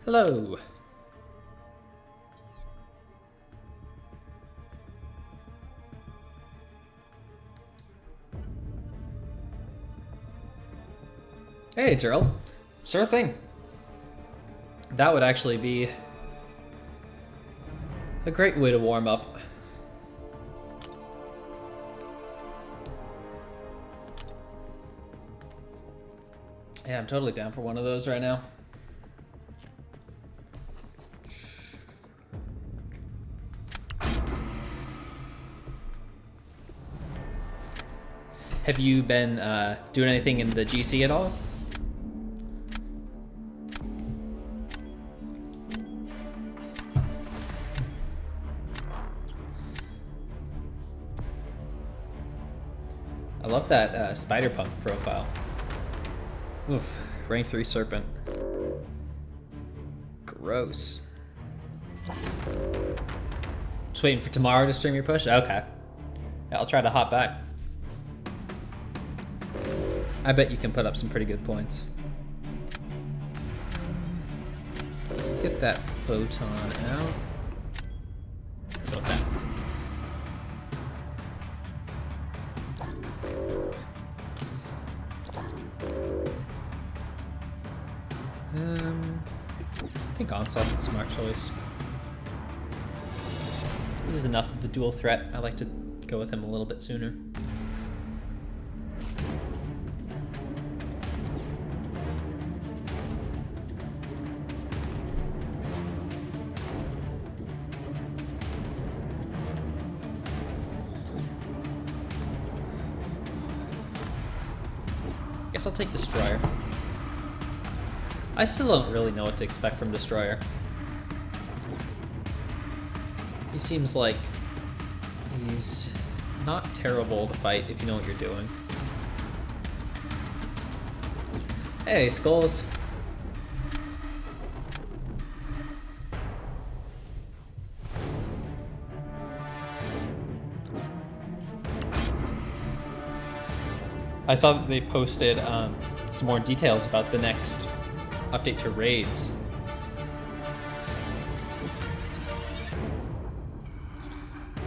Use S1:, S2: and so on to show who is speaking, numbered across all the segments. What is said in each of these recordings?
S1: Hello. Hey, Gerald. Sure thing. That would actually be a great way to warm up. Yeah, I'm totally down for one of those right now. Have you been doing anything in the GC at all? I love that Spider-Punk profile. Oof, rank 3 Serpent. Gross. Just waiting for tomorrow to stream your push? Okay. Yeah, I'll try to hop back. I bet you can put up some pretty good points. Let's get that photon out. Let's go with that. I think Onslaught's a smart choice. This is enough of a dual threat. I like to go with him a little bit sooner. Guess I'll take Destroyer. I still don't really know what to expect from Destroyer. He seems like he's not terrible to fight if you know what you're doing. Hey, Skulls. I saw that they posted some more details about the next update to raids.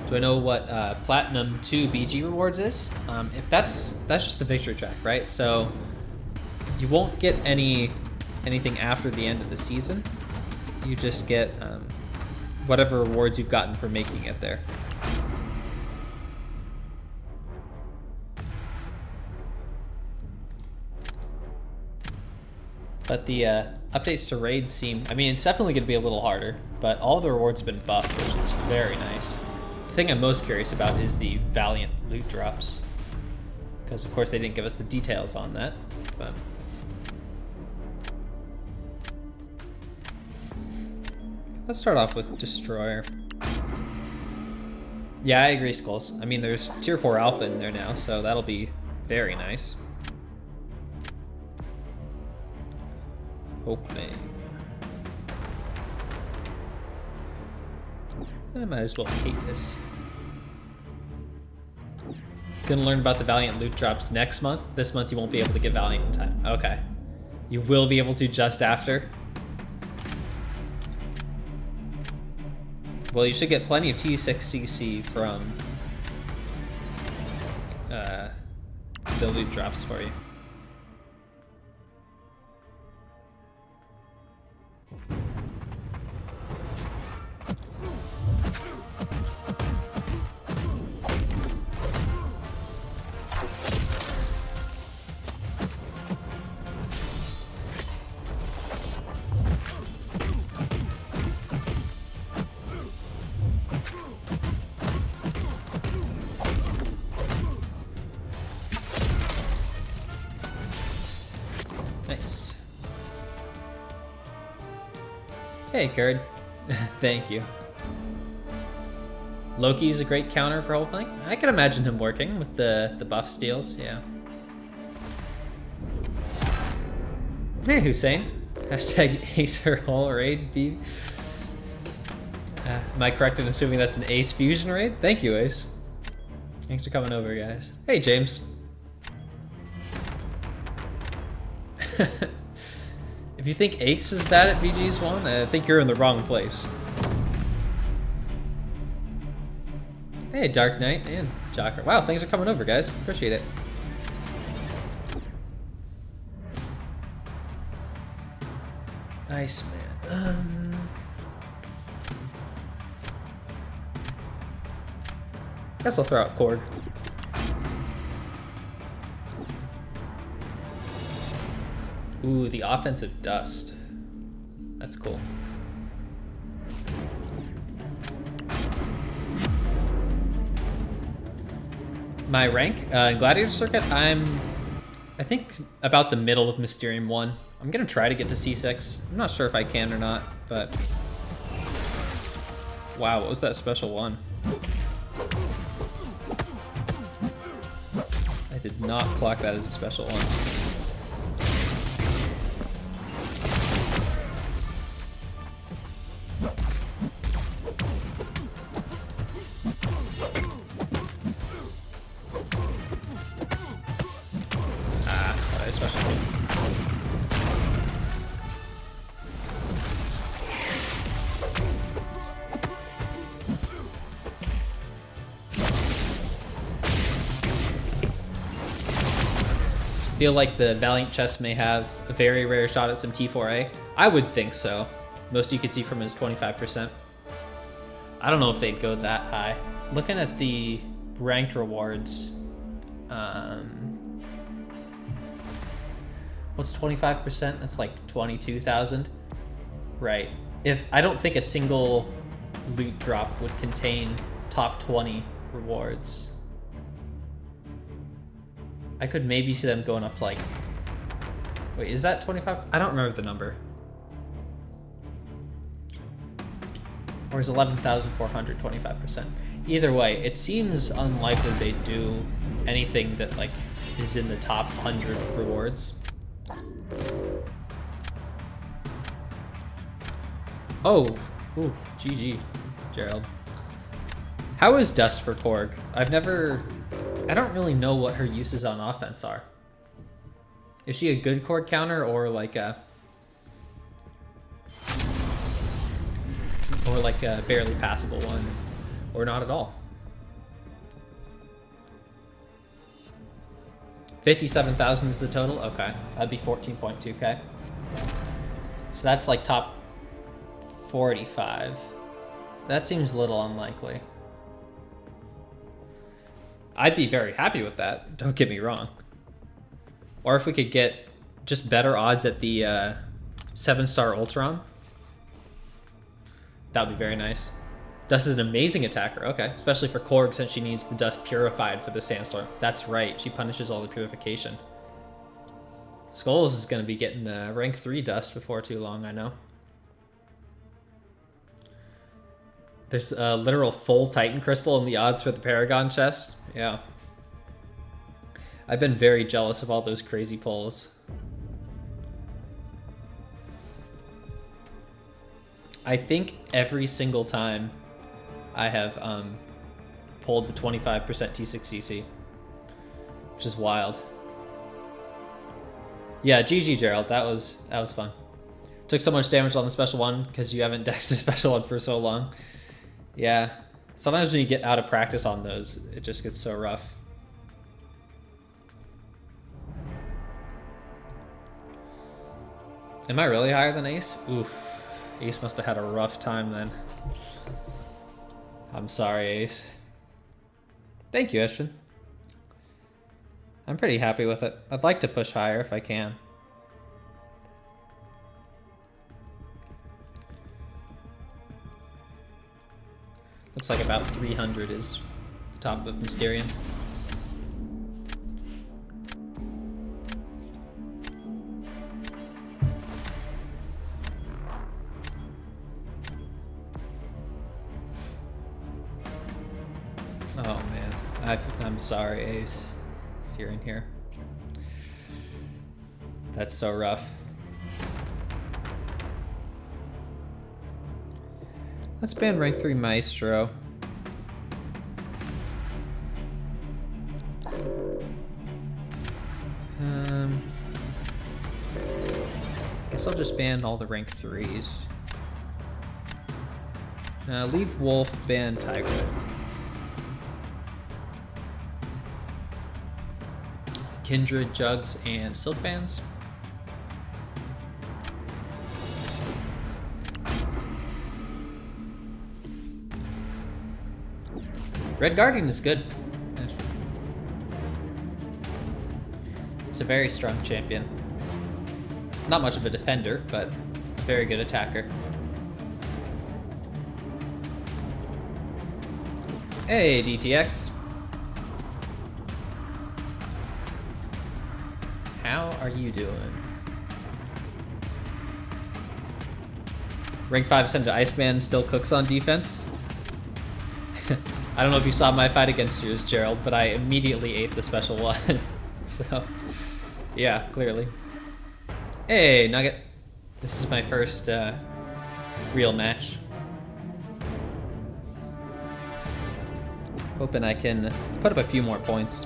S1: Do I know what Platinum 2 BG rewards is? If that's just the victory track, right? So you won't get anything after the end of the season. You just get whatever rewards you've gotten for making it there. But the updates to raids seem, I mean, it's definitely going to be a little harder, but all the rewards have been buffed, which is very nice. The thing I'm most curious about is the Valiant loot drops, because of course they didn't give us the details on that, but... Let's start off with Destroyer. Yeah, I agree, Skulls. I mean, there's tier 4 alpha in there now, so that'll be very nice. Opening. I might as well hate this. Gonna learn about the Valiant loot drops next month. This month you won't be able to get Valiant in time. Okay. You will be able to just after. Well, you should get plenty of T6CC from the loot drops for you. Nice. Hey, Kurd. Thank you. Loki's a great counter for Hulkling. I can imagine him working with the buff steals, yeah. Hey, Hussein. Hashtag Acer Hull raid, B. Am I correct in assuming that's an Ace Fusion raid? Thank you, Ace. Thanks for coming over, guys. Hey, James. If If you think Ace is bad at VG's one, I think you're in the wrong place. Hey, Dark Knight and Jocker. Wow, thanks for coming over, guys. Appreciate it. Nice, man. Guess I'll throw out Korg. Ooh, the offensive dust. That's cool. My rank in Gladiator Circuit, I think about the middle of Mysterium 1. I'm gonna try to get to C6. I'm not sure if I can or not, but... Wow, what was that special one? I did not clock that as a special one. Feel like the Valiant chest may have a very rare shot at some T4A. I would think so. Most you could see from his 25%. I don't know if they'd go that high. Looking at the ranked rewards, what's 25%? That's like 22,000, right? I don't think a single loot drop would contain top 20 rewards. I could maybe see them going up to like, wait, is that 25? I don't remember the number. Or is 11,400 25%? Either way, it seems unlikely they do anything that like is in the top 100 rewards. Oh, ooh, GG, Gerald. How is Dust for Korg? I don't really know what her uses on offense are. Is she a good Korg counter or like a barely passable one, or not at all? 57,000 is the total? Okay, that'd be 14.2k. So that's like top 45. That seems a little unlikely. I'd be very happy with that, don't get me wrong. Or if we could get just better odds at the 7-star Ultron, that would be very nice. Dust is an amazing attacker, okay. Especially for Korg since she needs the dust purified for the Sandstorm. That's right, she punishes all the purification. Skulls is going to be getting rank 3 dust before too long, I know. There's a literal full Titan Crystal in the odds for the Paragon chest. Yeah. I've been very jealous of all those crazy pulls. I think every single time I have pulled the 25% T6CC, which is wild. Yeah, GG Gerald, that was fun. Took so much damage on the special one because you haven't dexed the special one for so long. Yeah, sometimes when you get out of practice on those, it just gets so rough. Am I really higher than Ace? Oof, Ace must have had a rough time then. I'm sorry, Ace. Thank you, Ashton. I'm pretty happy with it. I'd like to push higher if I can. Looks like about 300 is the top of Mysterium. Oh man, I'm sorry, Ace, if you're in here. That's so rough. Let's ban rank 3 Maestro. Guess I'll just ban all the rank 3s. Leave Wolf, ban Tiger. Kindred, Jugs, and Silk bans. Red Guardian is good. It's a very strong champion. Not much of a defender, but a very good attacker. Hey, DTX. How are you doing? Rank 5 Ascended Iceman still cooks on defense. I don't know if you saw my fight against yours, Gerald, but I immediately ate the special one. So, yeah, clearly. Hey, Nugget. This is my first real match. Hoping I can put up a few more points.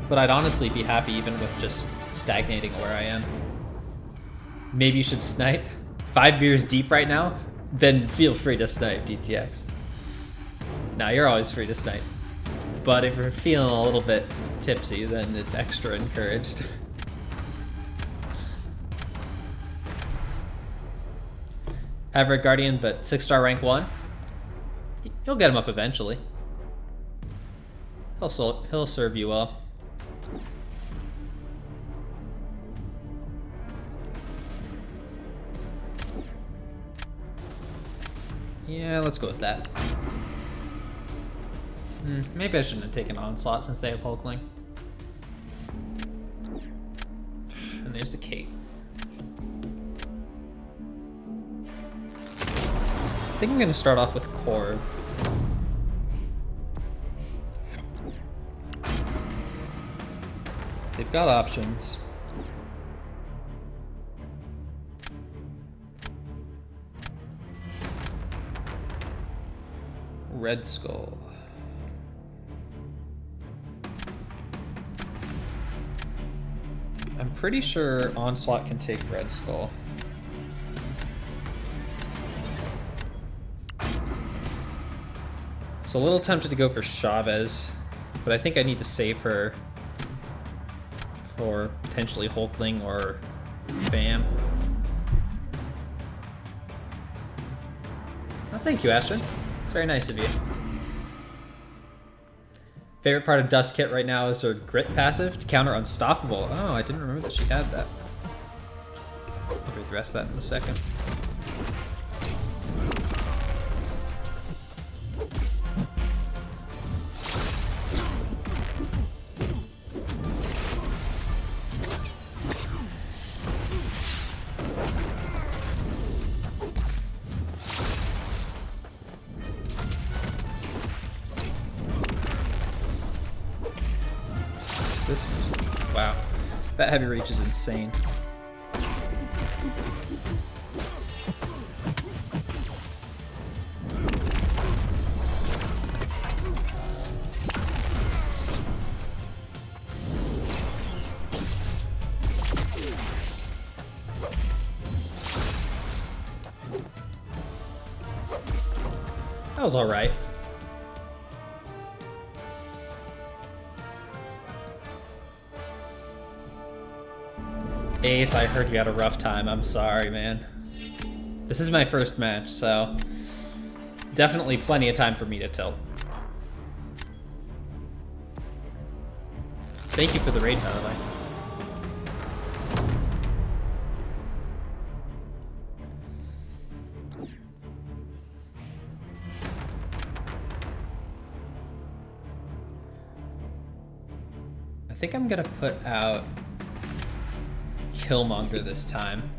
S1: But I'd honestly be happy even with just stagnating where I am. Maybe you should snipe. 5 beers deep right now? Then feel free to snipe, DTX. Nah, you're always free to snipe. But if you're feeling a little bit tipsy, then it's extra encouraged. Have Red Guardian, but 6-star rank 1. You'll get him up eventually. He'll serve you well. Yeah, let's go with that. Maybe I shouldn't have taken Onslaught since they have Hulkling. And there's the cape. I think I'm gonna start off with Korg. They've got options. Red Skull. I'm pretty sure Onslaught can take Red Skull. So a little tempted to go for Chavez, but I think I need to save her for potentially Hulkling or Bam. Oh, thank you, Astrid. It's very nice of you. Favorite part of Dust Kit right now is her Grit passive to counter Unstoppable. Oh, I didn't remember that she had that. I'll read the rest of that in a second. Wow, that heavy reach is insane. That was all right. Ace, I heard you had a rough time. I'm sorry, man. This is my first match, so definitely plenty of time for me to tilt. Thank you for the raid, by the way. I think I'm gonna put out Killmonger this time.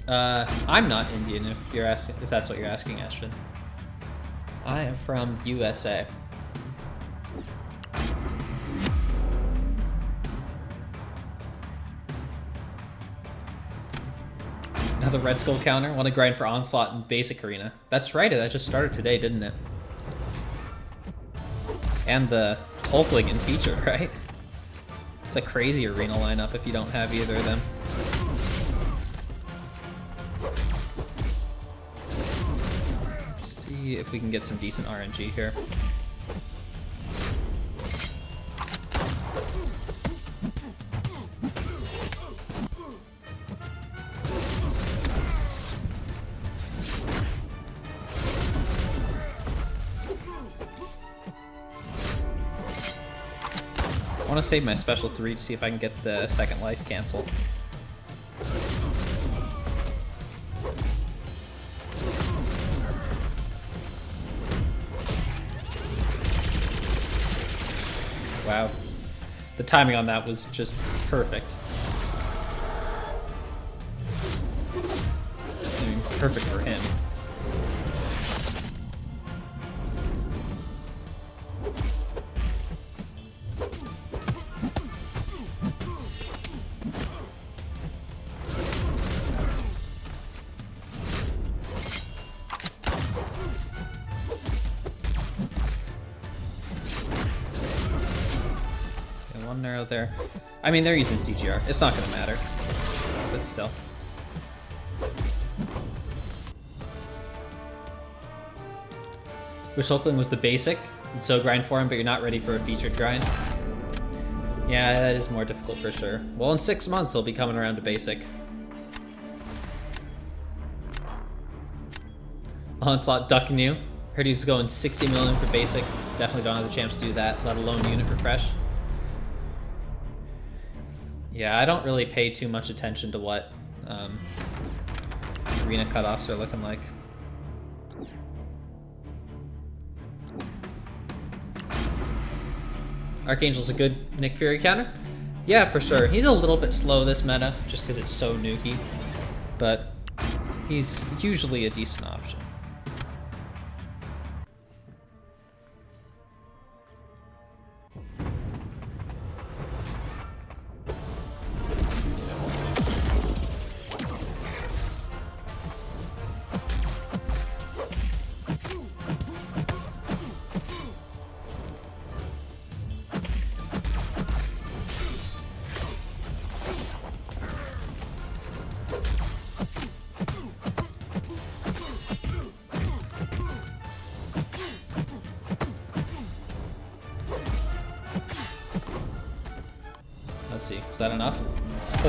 S1: I'm not Indian if you're asking, if that's what you're asking, Ashton. I am from USA. Another Red Skull counter. Want to grind for Onslaught in Basic Arena. That's right, that just started today, didn't it? And the Hulkling and featured, right? It's a crazy arena lineup if you don't have either of them. Let's see if we can get some decent RNG here. I want to save my special 3 to see if I can get the second life cancel. Wow. The timing on that was just perfect. I mean, perfect for him. One arrow there. I mean, they're using CGR. It's not going to matter. But still. Wish Hulkling was the basic. You'd so grind for him, but you're not ready for a featured grind. Yeah, that is more difficult for sure. Well, in 6 months, he'll be coming around to basic. Onslaught ducking you. Heard he's going 60 million for basic. Definitely don't have the chance to do that, let alone unit refresh. Yeah, I don't really pay too much attention to what arena cutoffs are looking like. Archangel's a good Nick Fury counter? Yeah, for sure. He's a little bit slow this meta, just because it's so nukey. But he's usually a decent option. Let's see, is that enough?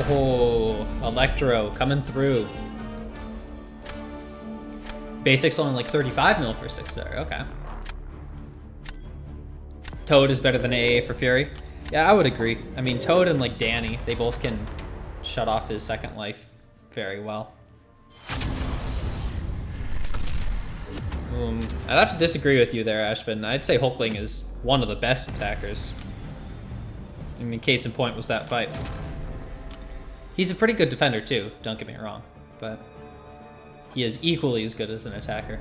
S1: Oh, Electro coming through. Basic's only like 35 mil for 6 star, okay. Toad is better than AA for Fury. Yeah, I would agree. I mean, Toad and like Danny, they both can shut off his second life very well. I'd have to disagree with you there, Ashvin. I'd say Hulkling is one of the best attackers. I mean, case in point was that fight. He's a pretty good defender too, don't get me wrong, but he is equally as good as an attacker.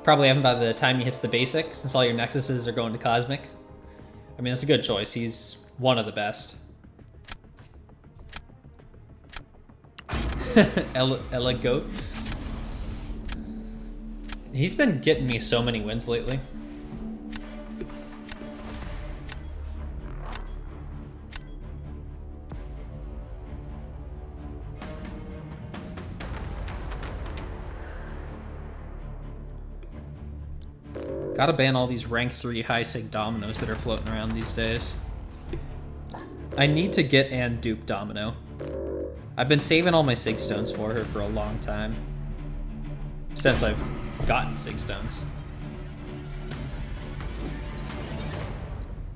S1: Probably haven't by the time he hits the basic, since all your nexuses are going to Cosmic. I mean, that's a good choice. He's one of the best. Ella Goat. He's been getting me so many wins lately. Gotta ban all these rank 3 high sig dominoes that are floating around these days. I need to get and dupe Domino. I've been saving all my sig stones for her for a long time. Since I've gotten sig stones.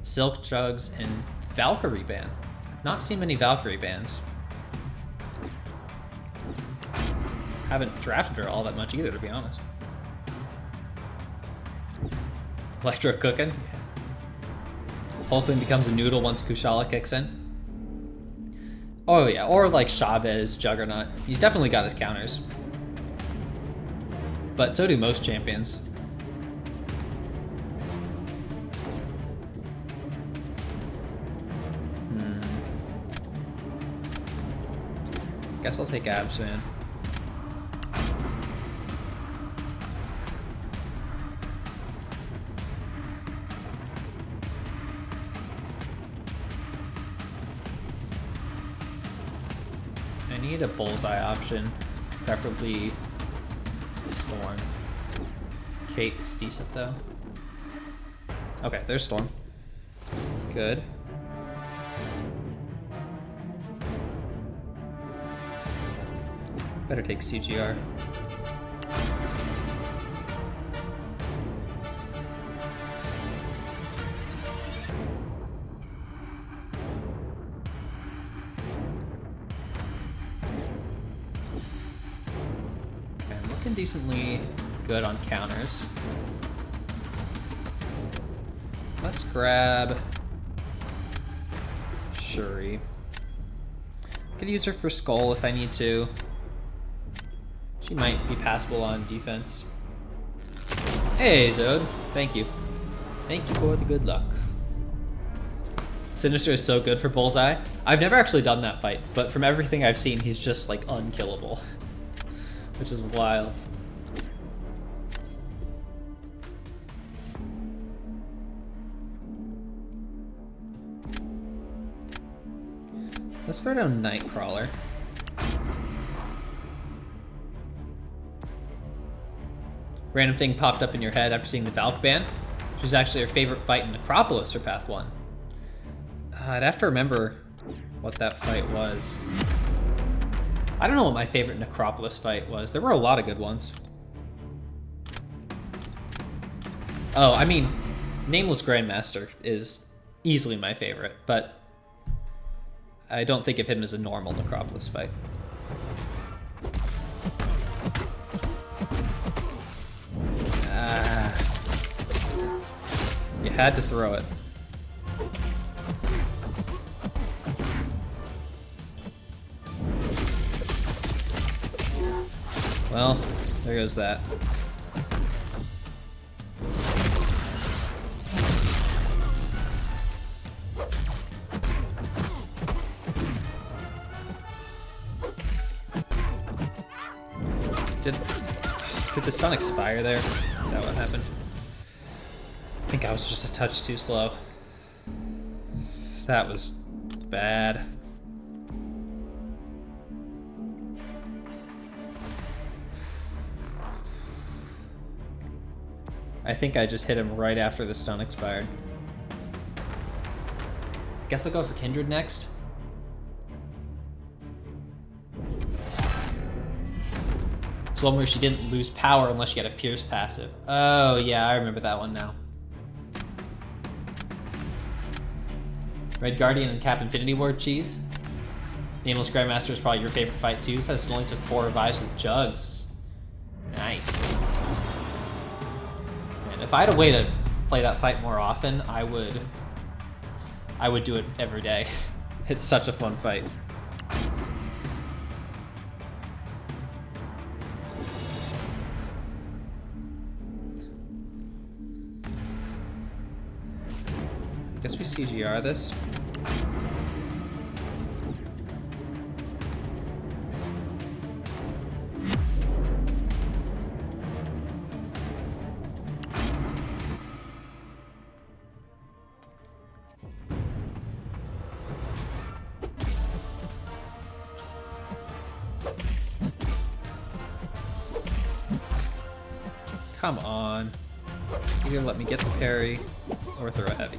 S1: Silk Jugs and Valkyrie ban. Not seen many Valkyrie bans. Haven't drafted her all that much either, to be honest. Electro cooking. Hulkling becomes a noodle once Kushala kicks in. Oh yeah, or like Chavez, Juggernaut. He's definitely got his counters. But so do most champions. Guess I'll take abs, man. need a bullseye option, preferably Storm. Kate is decent though. Okay, there's Storm. Good. Better take CGR. Okay, I'm looking decently good on counters. Let's grab Shuri. Could use her for Skull if I need to. She might be passable on defense. Hey, Zode. Thank you. Thank you for the good luck. Sinister is so good for Bullseye. I've never actually done that fight, but from everything I've seen, he's just like unkillable, which is wild. Let's throw down Nightcrawler. Random thing popped up in your head after seeing the Valk ban, which was actually your favorite fight in Necropolis for Path 1. I'd have to remember what that fight was. I don't know what my favorite Necropolis fight was. There were a lot of good ones. Oh, I mean, Nameless Grandmaster is easily my favorite, but I don't think of him as a normal Necropolis fight. You had to throw it. Well, there goes that. Did the stun expire there? Is that what happened? I think I was just a touch too slow. That was bad. I think I just hit him right after the stun expired. Guess I'll go for Kindred next. It's one where she didn't lose power unless she had a Pierce passive. Oh yeah, I remember that one now. Red Guardian and Cap Infinity Ward cheese. Nameless Grandmaster is probably your favorite fight too, so it only took 4 revives with Jugs. Nice. And if I had a way to play that fight more often, I would do it every day. It's such a fun fight. Guess we CGR this. Come on. You're gonna let me get the parry or throw a heavy.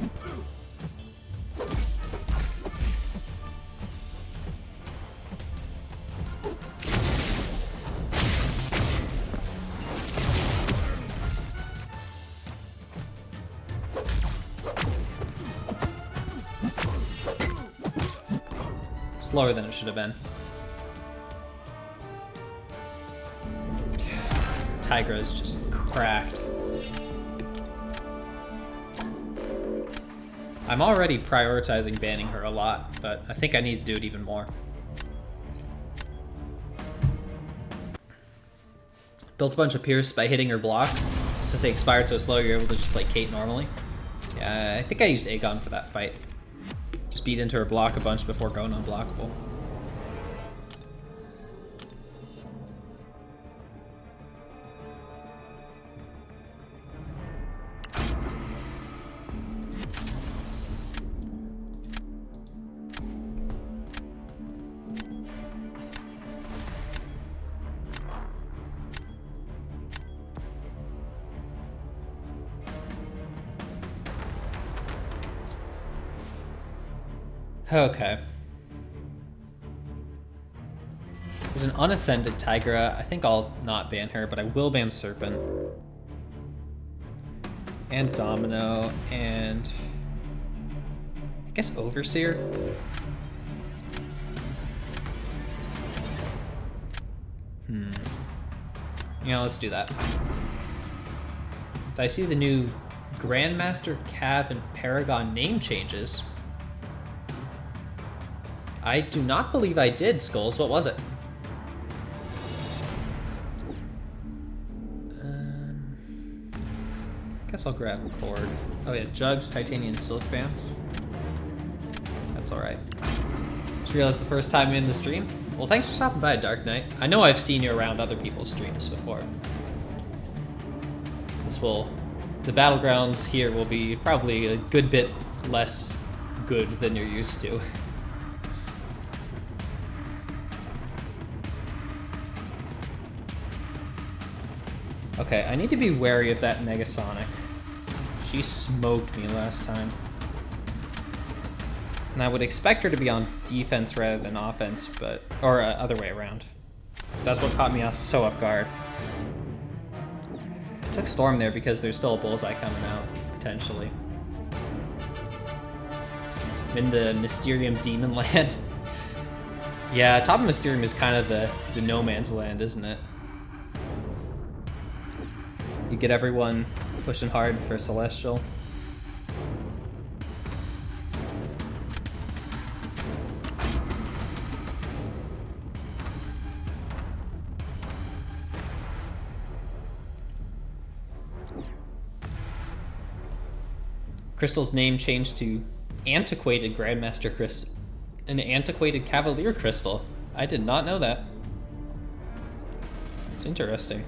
S1: Slower than it should have been. Tigra's just cracked. I'm already prioritizing banning her a lot, but I think I need to do it even more. Built a bunch of Pierce by hitting her block. Since they expired so slow, you're able to just play Kate normally. Yeah, I think I used Aegon for that fight. Just beat into her block a bunch before going unblockable. Okay. There's an unascended Tigra. I think I'll not ban her, but I will ban Serpent. And Domino, and I guess Overseer. Yeah, let's do that. Did I see the new Grandmaster, Cav, and Paragon name changes? I do not believe I did, Skulls. What was it? I guess I'll grab a cord. Oh yeah, Jugs, Titanium, Silk Bands. That's alright. Just realized the first time in the stream. Well, thanks for stopping by, Dark Knight. I know I've seen you around other people's streams before. The battlegrounds here will be probably a good bit less good than you're used to. Okay, I need to be wary of that Negasonic. She smoked me last time. And I would expect her to be on defense rather than offense, but... or other way around. That's what caught me so off guard. I took Storm there because there's still a Bullseye coming out, potentially. I'm in the Mysterium Demon Land. Yeah, top of Mysterium is kind of the no man's land, isn't it? You get everyone pushing hard for Celestial. Crystal's name changed to Antiquated Grandmaster Crystal. An Antiquated Cavalier Crystal. I did not know that. It's interesting.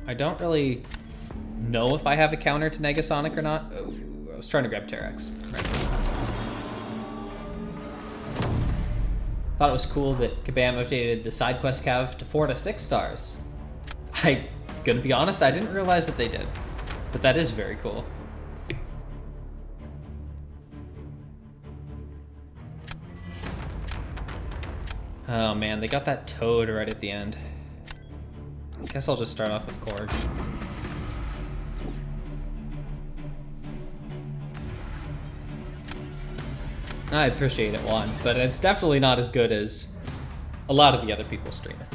S1: I don't really know if I have a counter to Negasonic or not. Oh, I was trying to grab Terex. Right. Thought it was cool that Kabam updated the side quest cav to 4 to 6 stars. I gonna be honest, I didn't realize that they did, but that is very cool. Oh man, they got that Toad right at the end. I guess I'll just start off with Korg. I appreciate it, Juan, but it's definitely not as good as a lot of the other people streaming.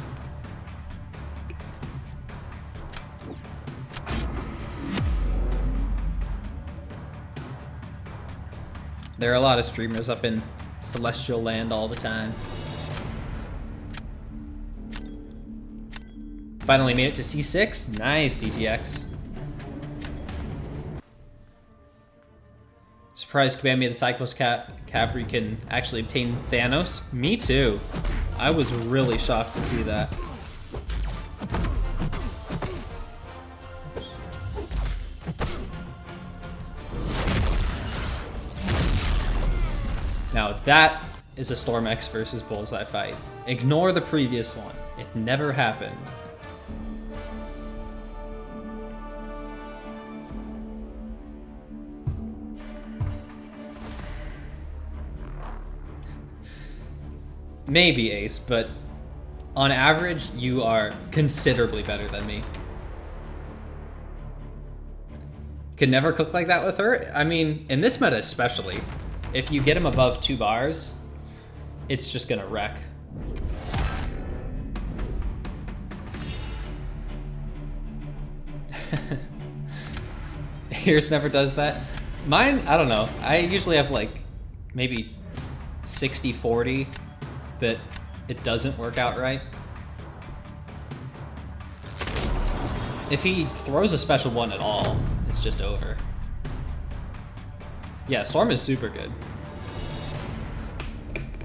S1: There are a lot of streamers up in Celestial Land all the time. Finally made it to C6. Nice, DTX. Surprised Kabam made the Cyclos Cavalry can actually obtain Thanos. Me too. I was really shocked to see that. Now that is a Storm X versus Bullseye fight. Ignore the previous one. It never happened. Maybe Ace, but on average, you are considerably better than me. Could never cook like that with her. I mean, in this meta especially, if you get him above 2 bars, it's just gonna wreck. Yours never does that. Mine, I don't know. I usually have like maybe 60-40 that it doesn't work out right. If he throws a special one at all, it's just over. Yeah, Storm is super good.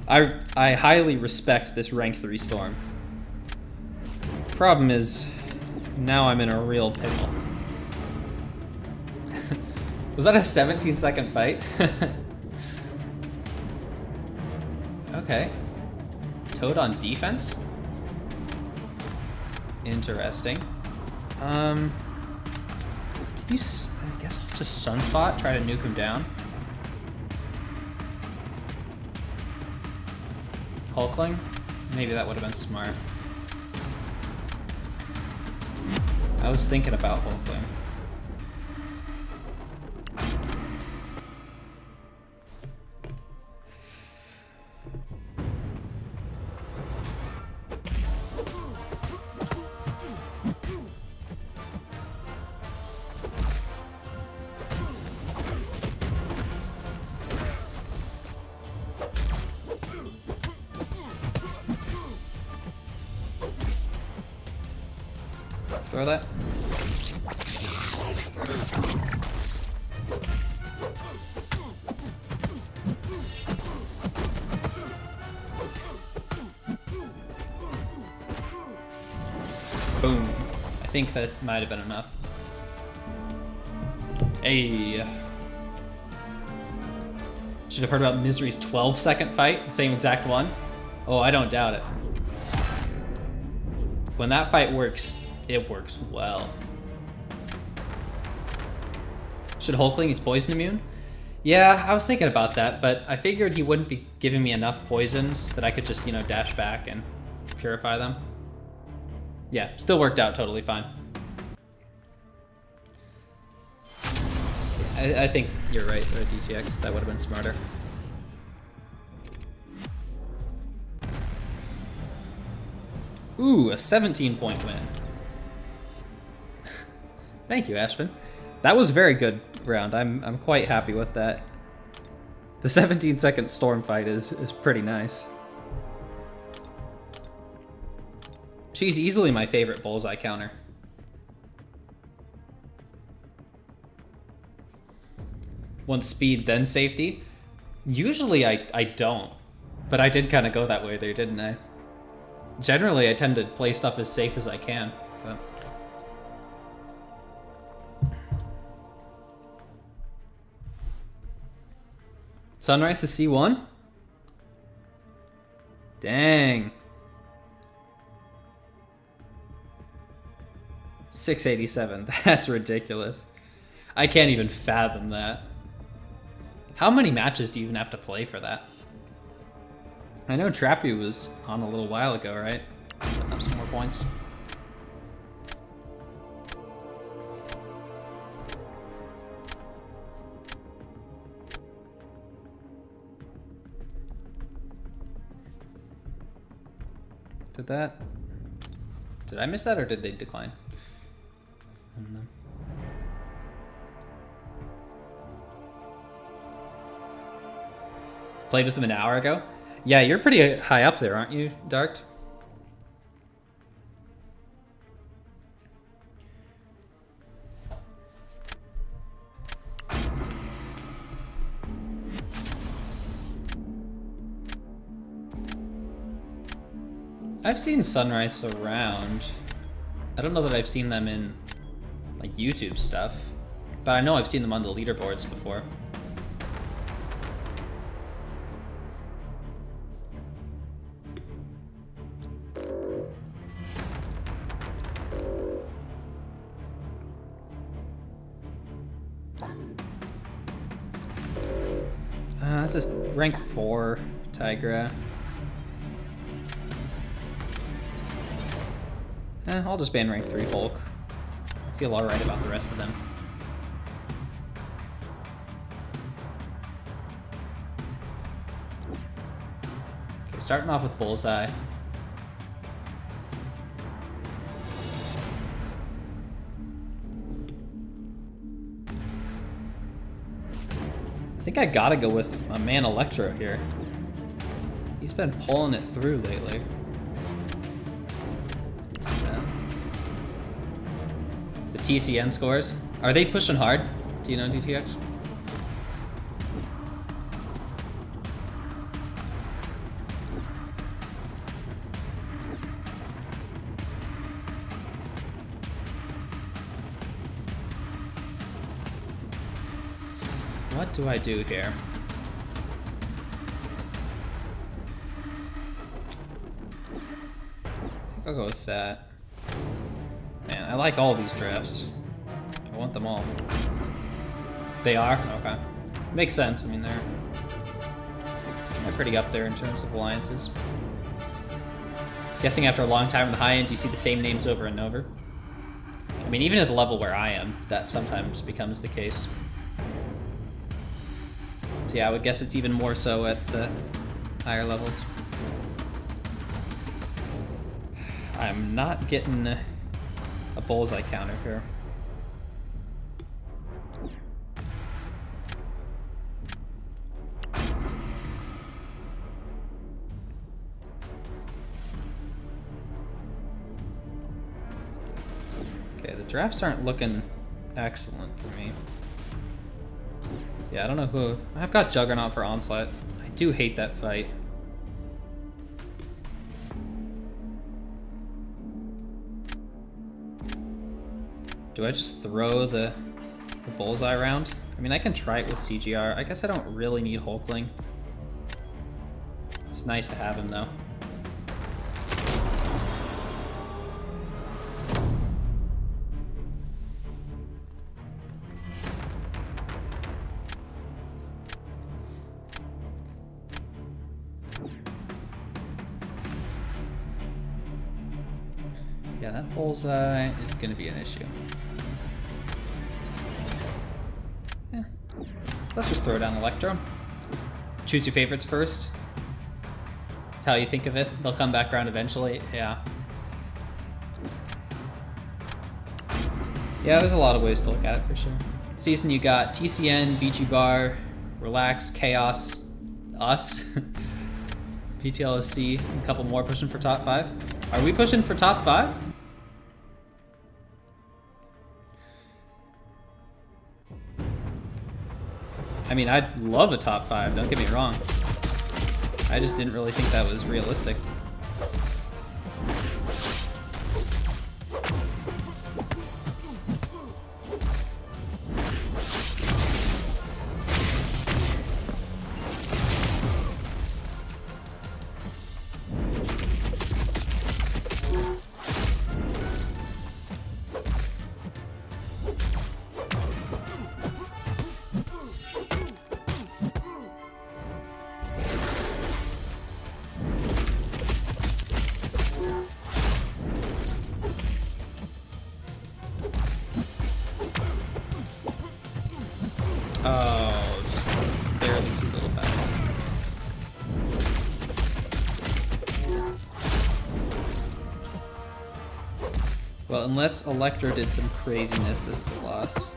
S1: I highly respect this rank 3 Storm. Problem is, now I'm in a real pickle. Was that a 17-second fight? Okay. Toad on defense? Interesting. Can you? I guess I'll just Sunspot, try to nuke him down. Hulkling? Maybe that would have been smart. I was thinking about Hulkling. Throw that. Boom. I think that might have been enough. Hey. Should have heard about Misery's 12-second fight, the same exact one. Oh, I don't doubt it. When that fight works, it works well. Should Hulkling, he's poison immune? Yeah, I was thinking about that, but I figured he wouldn't be giving me enough poisons that I could just, you know, dash back and purify them. Yeah, still worked out totally fine. I think you're right, DTX. That would have been smarter. Ooh, a 17-point win. Thank you, Ashvin. That was a very good round. I'm quite happy with that. The 17-second storm fight is pretty nice. She's easily my favorite bullseye counter. Want speed, then safety? Usually I don't, but I did kind of go that way there, didn't I? Generally, I tend to play stuff as safe as I can, but... Sunrise to C1? Dang. 687, that's ridiculous. I can't even fathom that. How many matches do you even have to play for that? I know Trappy was on a little while ago, right? Putting up some more points. Did I miss that or did they decline? I don't know. Played with him an hour ago? Yeah, you're pretty high up there, aren't you, Dark? I've seen Sunrise around. I don't know that I've seen them in like YouTube stuff, but I know I've seen them on the leaderboards before. That's just rank 4 Tigra. I'll just ban rank 3 Hulk. I feel alright about the rest of them. Okay, starting off with Bullseye. I think I gotta go with my man Electro here. He's been pulling it through lately. The TCN scores. Are they pushing hard? Do you know, DTX? What do I do here? I think I'll go with that. Man, I like all these drafts. I want them all. They are? Okay. Makes sense. I mean, they're pretty up there in terms of alliances. Guessing after a long time in the high end, you see the same names over and over. I mean, even at the level where I am, that sometimes becomes the case. So yeah, I would guess it's even more so at the higher levels. I'm not getting a bullseye counter here. Okay, the drafts aren't looking excellent for me. Yeah, I don't know who... I've got Juggernaut for Onslaught. I do hate that fight. Do I just throw the bullseye around? I mean, I can try it with CGR. I guess I don't really need Hulkling. It's nice to have him, though. Yeah, that bullseye is going to be an issue. Yeah. Let's just throw down Electro. Choose your favorites first. That's how you think of it. They'll come back around eventually. Yeah. Yeah, there's a lot of ways to look at it for sure. Season, you got TCN, BG Bar, Relax, Chaos, us, PTLSC, a couple more pushing for top 5. Are we pushing for top 5? I mean, I'd love a top 5, don't get me wrong. I just didn't really think that was realistic. Oh, just barely too little back. Well, unless Electro did some craziness, this is a loss.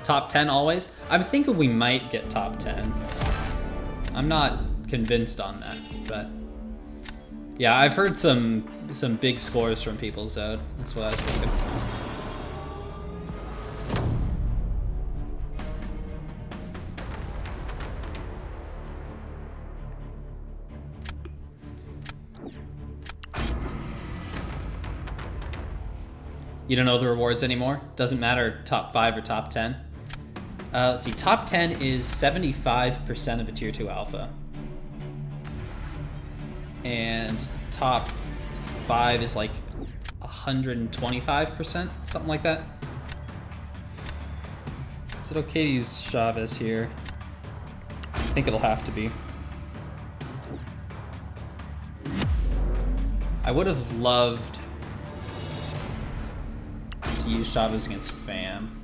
S1: Top 10 always? I'm thinking we might get top 10. I'm not convinced on that, but yeah, I've heard some big scores from people, so that's what I was thinking. You don't know the rewards anymore? Doesn't matter top 5 or top 10. Let's see, top 10 is 75% of a tier 2 alpha. And top 5 is like 125%, something like that. Is it okay to use Chavez here? I think it'll have to be. I would have loved to use Chavez against Fam.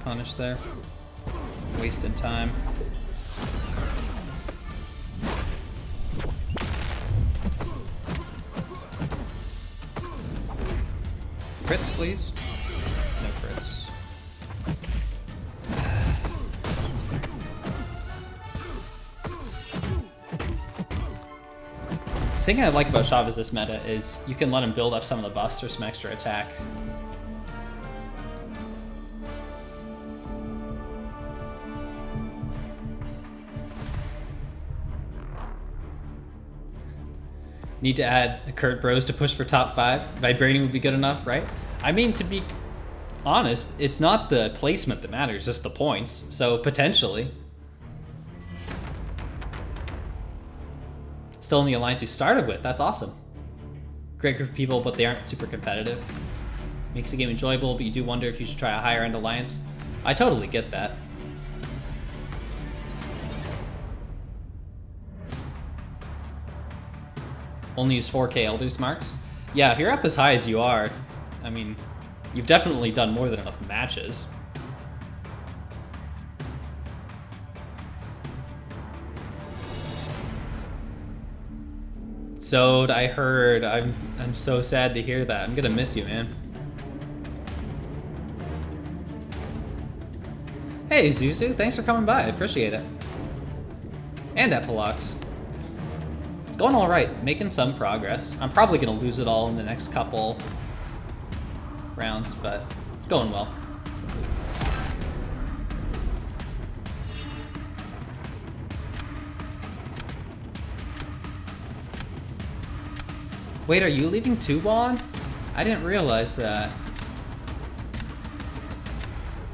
S1: Punish there. Wasted time. Crits, please. No crits. The thing I like about Chavez this meta is you can let him build up some of the bust or some extra attack. Need to add a Kurt Bros to push for top 5. Vibranium would be good enough, right? I mean, to be honest, it's not the placement that matters, just the points. So potentially. Still in the alliance you started with. That's awesome. Great group of people, but they aren't super competitive. Makes the game enjoyable, but you do wonder if you should try a higher end alliance. I totally get that. Only use 4K Elders marks? Yeah, if you're up as high as you are, I mean, you've definitely done more than enough matches. Zod, I heard. I'm so sad to hear that. I'm gonna miss you, man. Hey, Zuzu, thanks for coming by. I appreciate it. And Epilox. It's going all right, making some progress. I'm probably gonna lose it all in the next couple rounds, but it's going well. Wait, are you leaving Tubon? I didn't realize that.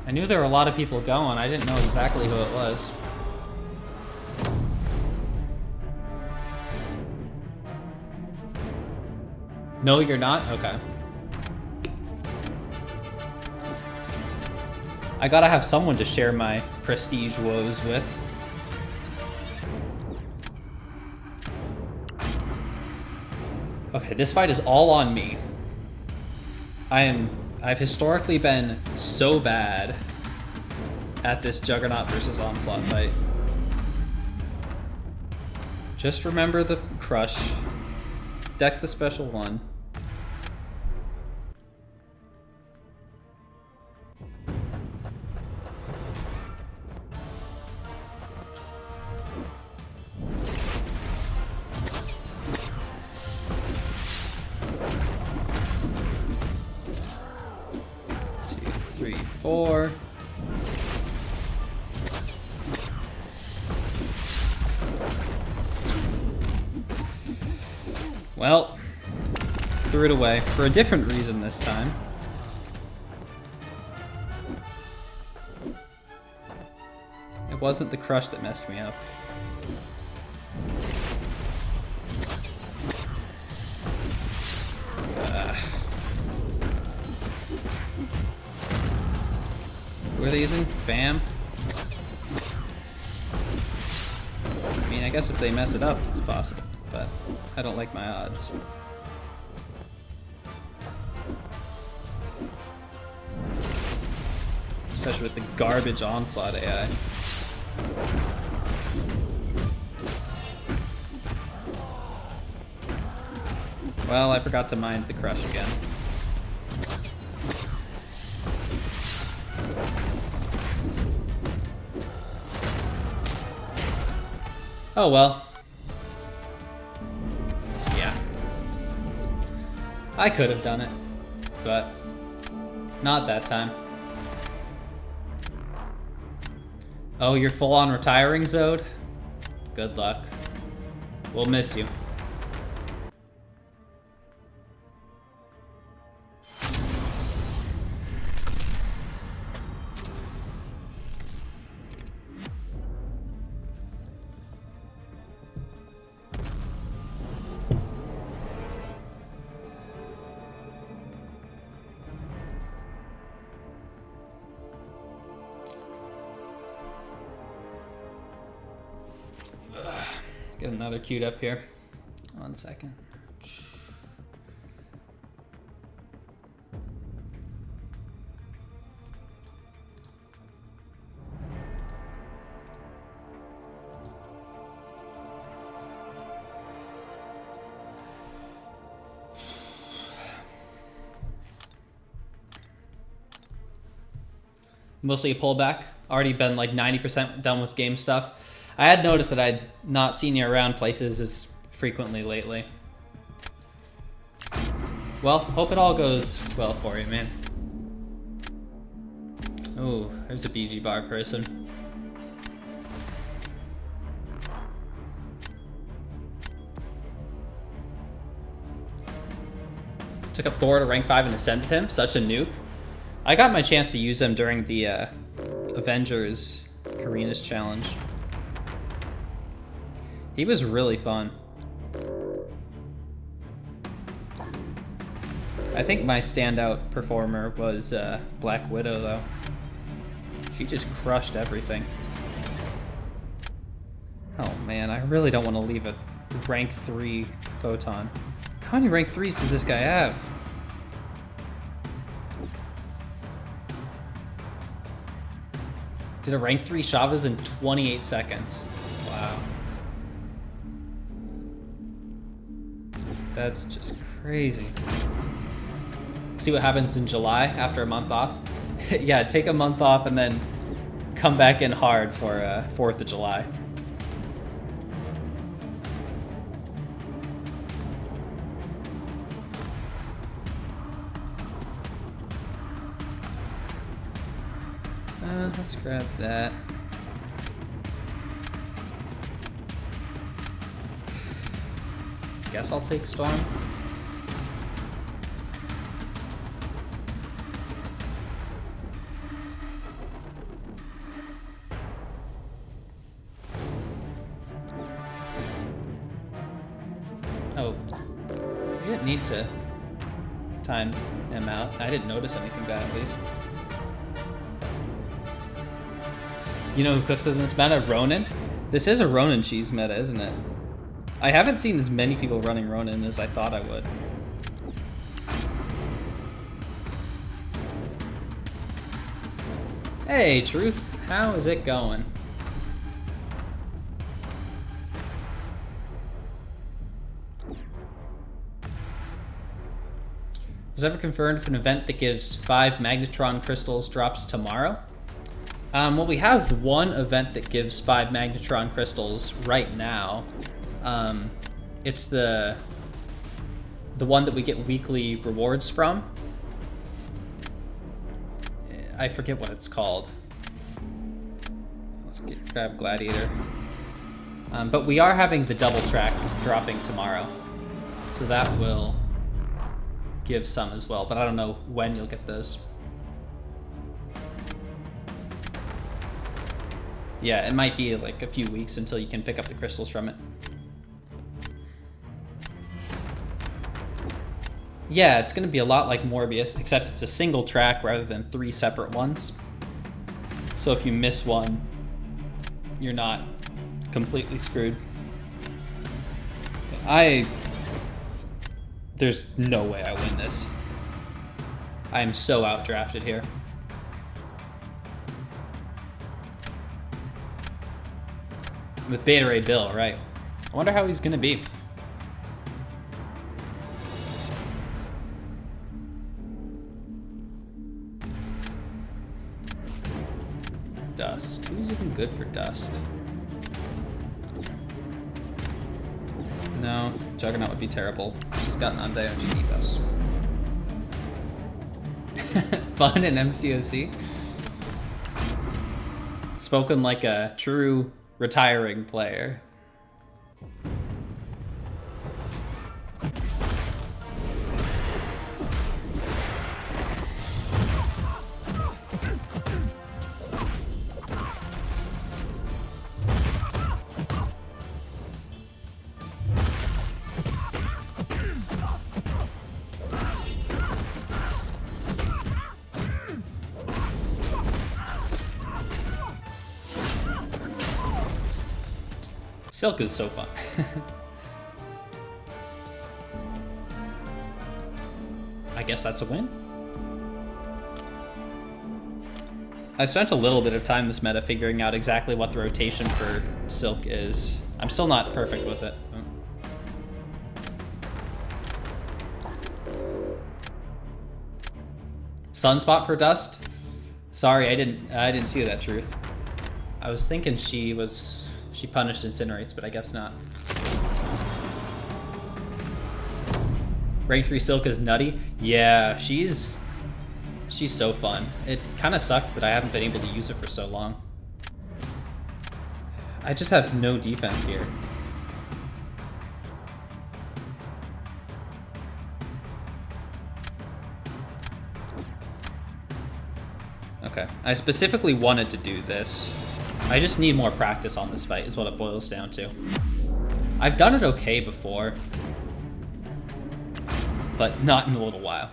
S1: I knew there were a lot of people going. I didn't know exactly who it was. No, you're not? Okay. I gotta have someone to share my prestige woes with. Okay, this fight is all on me. I've historically been so bad at this Juggernaut versus Onslaught fight. Just remember the crush. Dex the special one. Four. Well, threw it away for a different reason this time. It wasn't the crush that messed me up. Who are they using? Bam. I mean, I guess if they mess it up, it's possible, but I don't like my odds. Especially with the garbage Onslaught AI. Well, I forgot to mind the crush again. Oh well. Yeah. I could have done it, but not that time. Oh, you're full on retiring, Zod? Good luck. We'll miss you. Get another queued up here. 1 second. Mostly a pullback. Already been like 90% done with game stuff. I had noticed that I'd not seen you around places as frequently lately. Well, hope it all goes well for you, man. Oh, there's a BG bar person. Took up Thor to rank 5 and ascended him. Such a nuke. I got my chance to use him during the Avengers Karina's challenge. He was really fun. I think my standout performer was Black Widow, though. She just crushed everything. Oh man, I really don't want to leave a rank 3 Photon. How many rank 3s does this guy have? Did a rank 3 Shavas in 28 seconds. Wow. That's just crazy. See what happens in July after a month off? Yeah, take a month off and then come back in hard for 4th of July. Let's grab that. Guess I'll take Storm. Oh, we didn't need to time him out. I didn't notice anything bad, at least. You know who cooks in this meta? Ronin? This is a Ronin cheese meta, isn't it? I haven't seen as many people running Ronin as I thought I would. Hey, Truth. How is it going? Was ever confirmed if an event that gives 5 Magnetron crystals drops tomorrow? Well, we have one event that gives 5 Magnetron crystals right now. It's the one that we get weekly rewards from. I forget what it's called. Let's grab Gladiator. But we are having the double track dropping tomorrow, so that will give some as well. But I don't know when you'll get those. Yeah, it might be like a few weeks until you can pick up the crystals from it. Yeah, it's going to be a lot like Morbius, except it's a single track rather than 3 separate ones. So if you miss one, you're not completely screwed. There's no way I win this. I am so outdrafted here. With Beta Ray Bill, right. I wonder how he's gonna be. Dust. Who's even good for Dust? No, Juggernaut would be terrible. She's got non-dienergy debuffs. Fun in MCOC? Spoken like a true retiring player. Silk is so fun. I guess that's a win. I've spent a little bit of time this meta figuring out exactly what the rotation for Silk is. I'm still not perfect with it. Sunspot for Dust? Sorry, I didn't see that, Truth. I was thinking she punished Incinerates, but I guess not. Rank 3 Silk is nutty. Yeah, she's so fun. It kind of sucked that I haven't been able to use it for so long. I just have no defense here. Okay. I specifically wanted to do this. I just need more practice on this fight is what it boils down to. I've done it okay before, but not in a little while.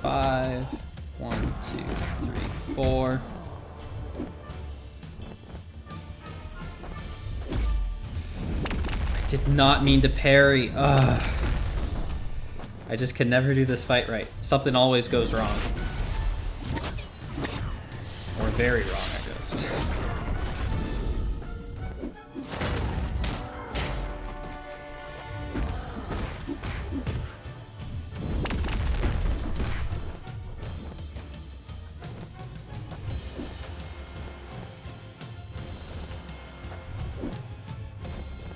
S1: Five, 1, 2, 3, 4. I did not mean to parry. Ugh. I just can never do this fight right. Something always goes wrong. Or very wrong, I guess.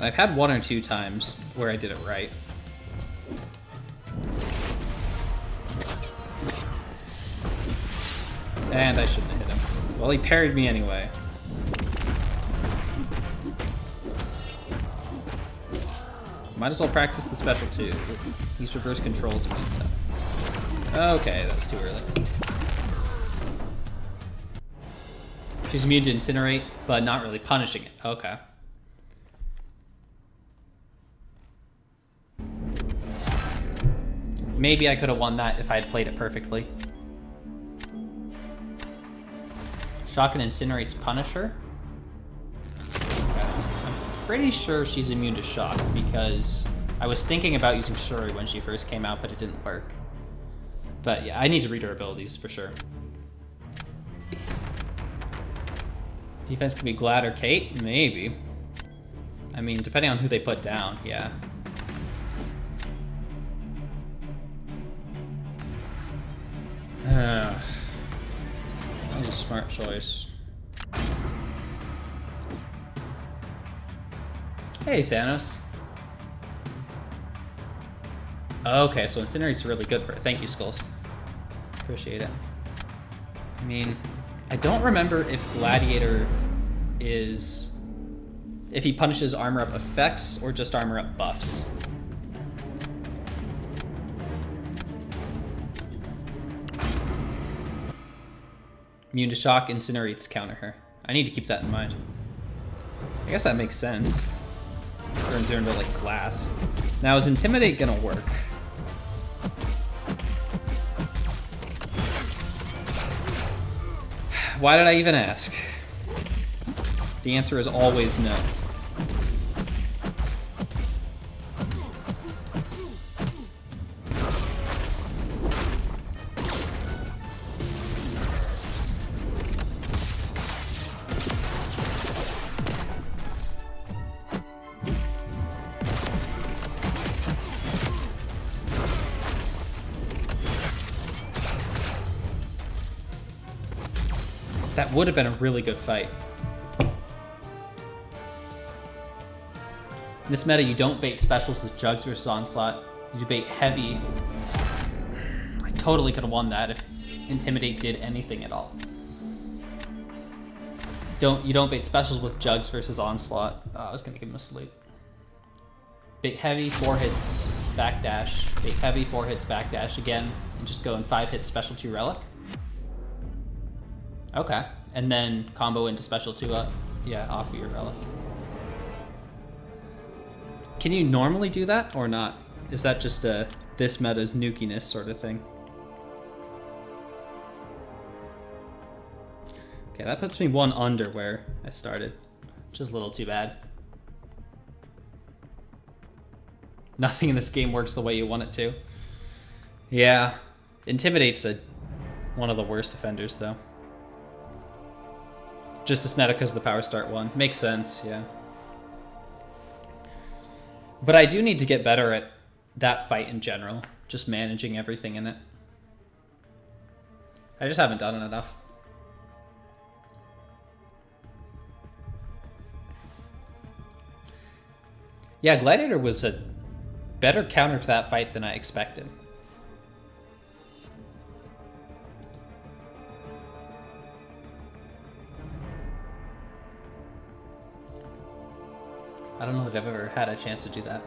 S1: I've had 1 or 2 times where I did it right. And I shouldn't have hit him. Well, he parried me anyway. Might as well practice the special too. These reverse controls me. Okay, that was too early. She's immune to incinerate, but not really punishing it. Okay. Maybe I could have won that if I had played it perfectly. Shock and incinerates Punisher. I'm pretty sure she's immune to shock because I was thinking about using Shuri when she first came out, but it didn't work. But yeah, I need to read her abilities for sure. Defense can be Glad or Kate? Maybe. I mean, depending on who they put down, yeah. That was a smart choice. Hey, Thanos. Okay, so Incinerate's really good for it. Thank you, Skulls. Appreciate it. I mean, I don't remember if Gladiator is... if he punishes armor up effects or just armor up buffs. Immune to shock, incinerates counter her. I need to keep that in mind. I guess that makes sense. Turns her into like glass. Now, is Intimidate gonna work? Why did I even ask? The answer is always no. That would have been a really good fight. In this meta, you don't bait specials with Jugs versus Onslaught. You bait heavy. I totally could have won that if Intimidate did anything at all. You don't bait specials with Jugs versus Onslaught. Oh, I was gonna give him a salute. Bait heavy, 4 hits, backdash. Bait heavy, 4 hits, backdash again, and just go in 5 hits special 2 relic. Okay, and then combo into special 2 yeah, off of your relic. Can you normally do that or not? Is that just a this meta's nukiness sort of thing? Okay, that puts me 1 under where I started, which is a little too bad. Nothing in this game works the way you want it to. Yeah, Intimidate's one of the worst offenders though. Just this meta because of the Power Start one. Makes sense, yeah. But I do need to get better at that fight in general. Just managing everything in it. I just haven't done it enough. Yeah, Gladiator was a better counter to that fight than I expected. I don't know that I've ever had a chance to do that.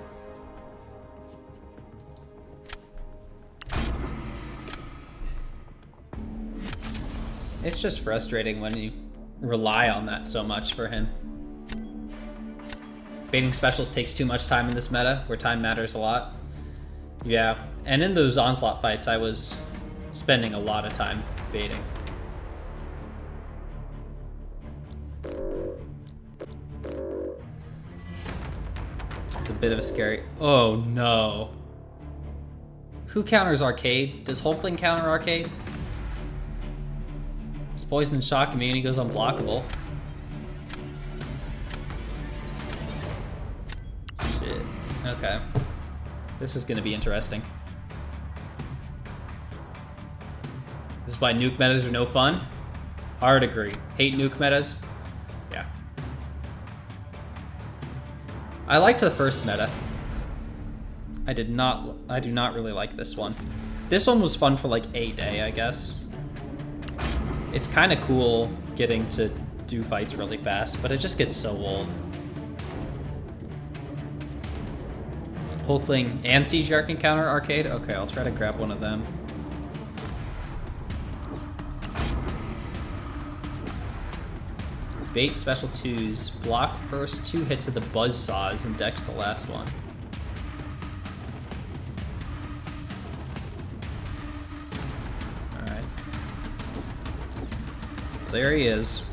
S1: It's just frustrating when you rely on that so much for him. Baiting specials takes too much time in this meta, where time matters a lot. Yeah, and in those onslaught fights, I was spending a lot of time baiting. It's a bit of a scary... Oh no. Who counters arcade? Does Hulkling counter arcade? His poison and shock immunity goes unblockable. Shit. Okay. This is gonna be interesting. This is why nuke metas are no fun? Hard agree. Hate nuke metas? Yeah. I liked the first meta. I do not really like this one. This one was fun for like a day, I guess. It's kind of cool getting to do fights really fast, but it just gets so old. Hulkling and CGR can counter arcade? Okay, I'll try to grab one of them. Bait special 2s. Block first 2 hits of the buzzsaws and dex the last one. Alright. There he is.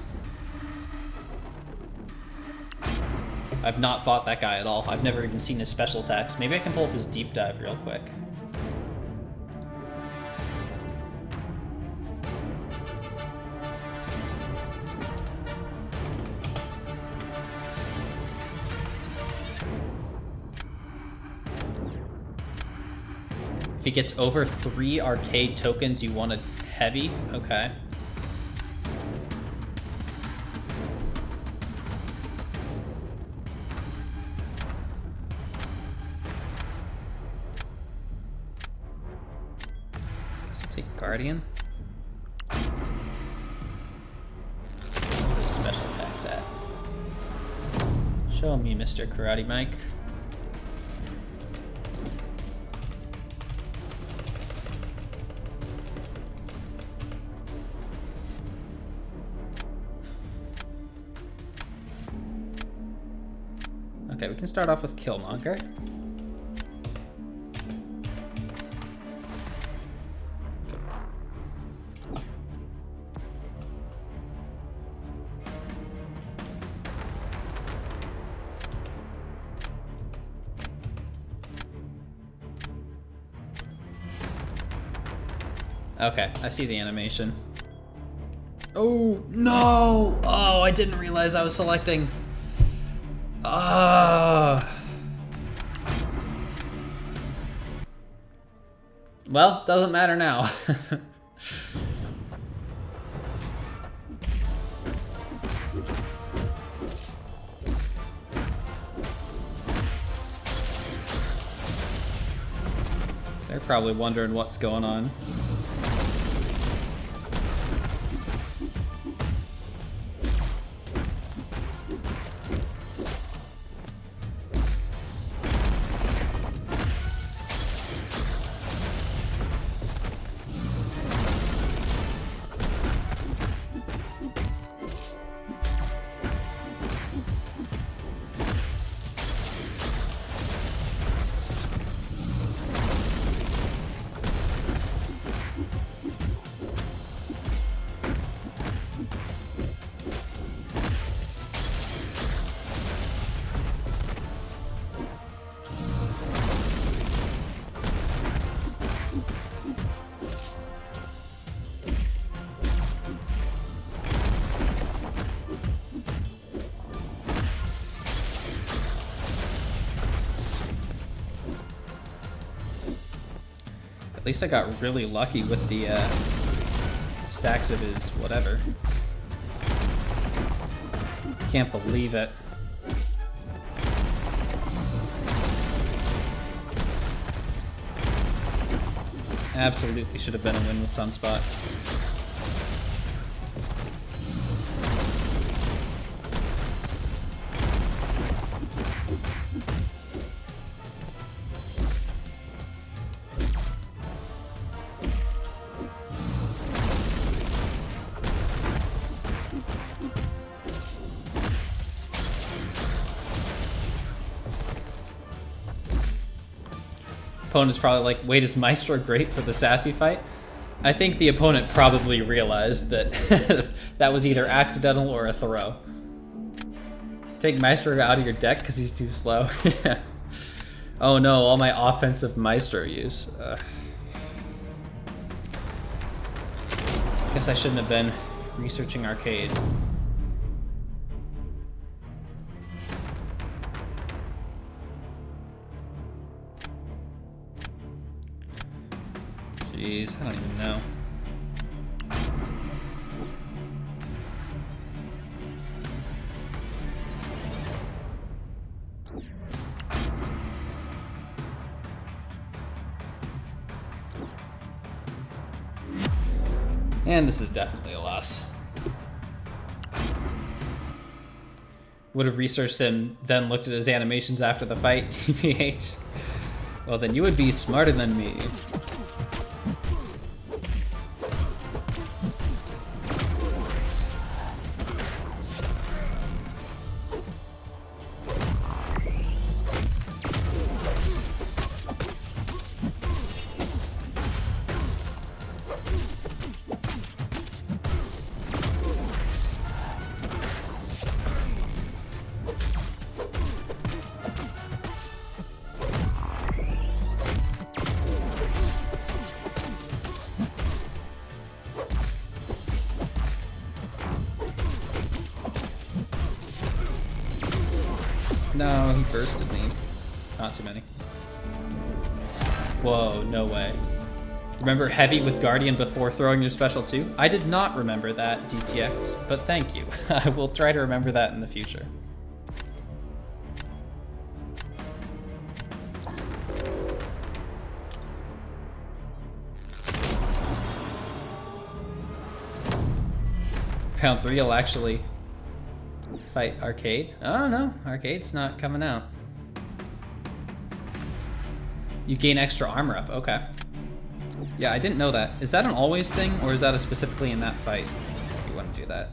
S1: I've not fought that guy at all. I've never even seen his special attacks. Maybe I can pull up his deep dive real quick. If he gets over 3 arcade tokens, you want a heavy? Okay. Guardian. Where are the special attacks at? Show me, Mr. Karate Mike. Okay, we can start off with Killmonger. Okay, I see the animation. Oh, no! Oh, I didn't realize I was selecting. Well, doesn't matter now. They're probably wondering what's going on. At least I got really lucky with the stacks of his whatever. Can't believe it. Absolutely should have been a win with Sunspot. Opponent's probably like, wait, is Maestro great for the sassy fight? I think the opponent probably realized that that was either accidental or a throw. Take Maestro out of your deck because he's too slow. Oh no, all my offensive Maestro use. Guess I shouldn't have been researching arcade. Jeez, I don't even know. And this is definitely a loss. Would have researched him, then looked at his animations after the fight, TBH. Well, then you would be smarter than me. No, he bursted me. Not too many. Whoa, no way. Remember heavy with Guardian before throwing your special 2? I did not remember that, DTX, but thank you. I will try to remember that in the future. Round 3 will actually fight Arcade. Oh no, Arcade's not coming out. You gain extra armor up, okay. Yeah, I didn't know that. Is that an always thing, or is that a specifically in that fight? If you want to do that.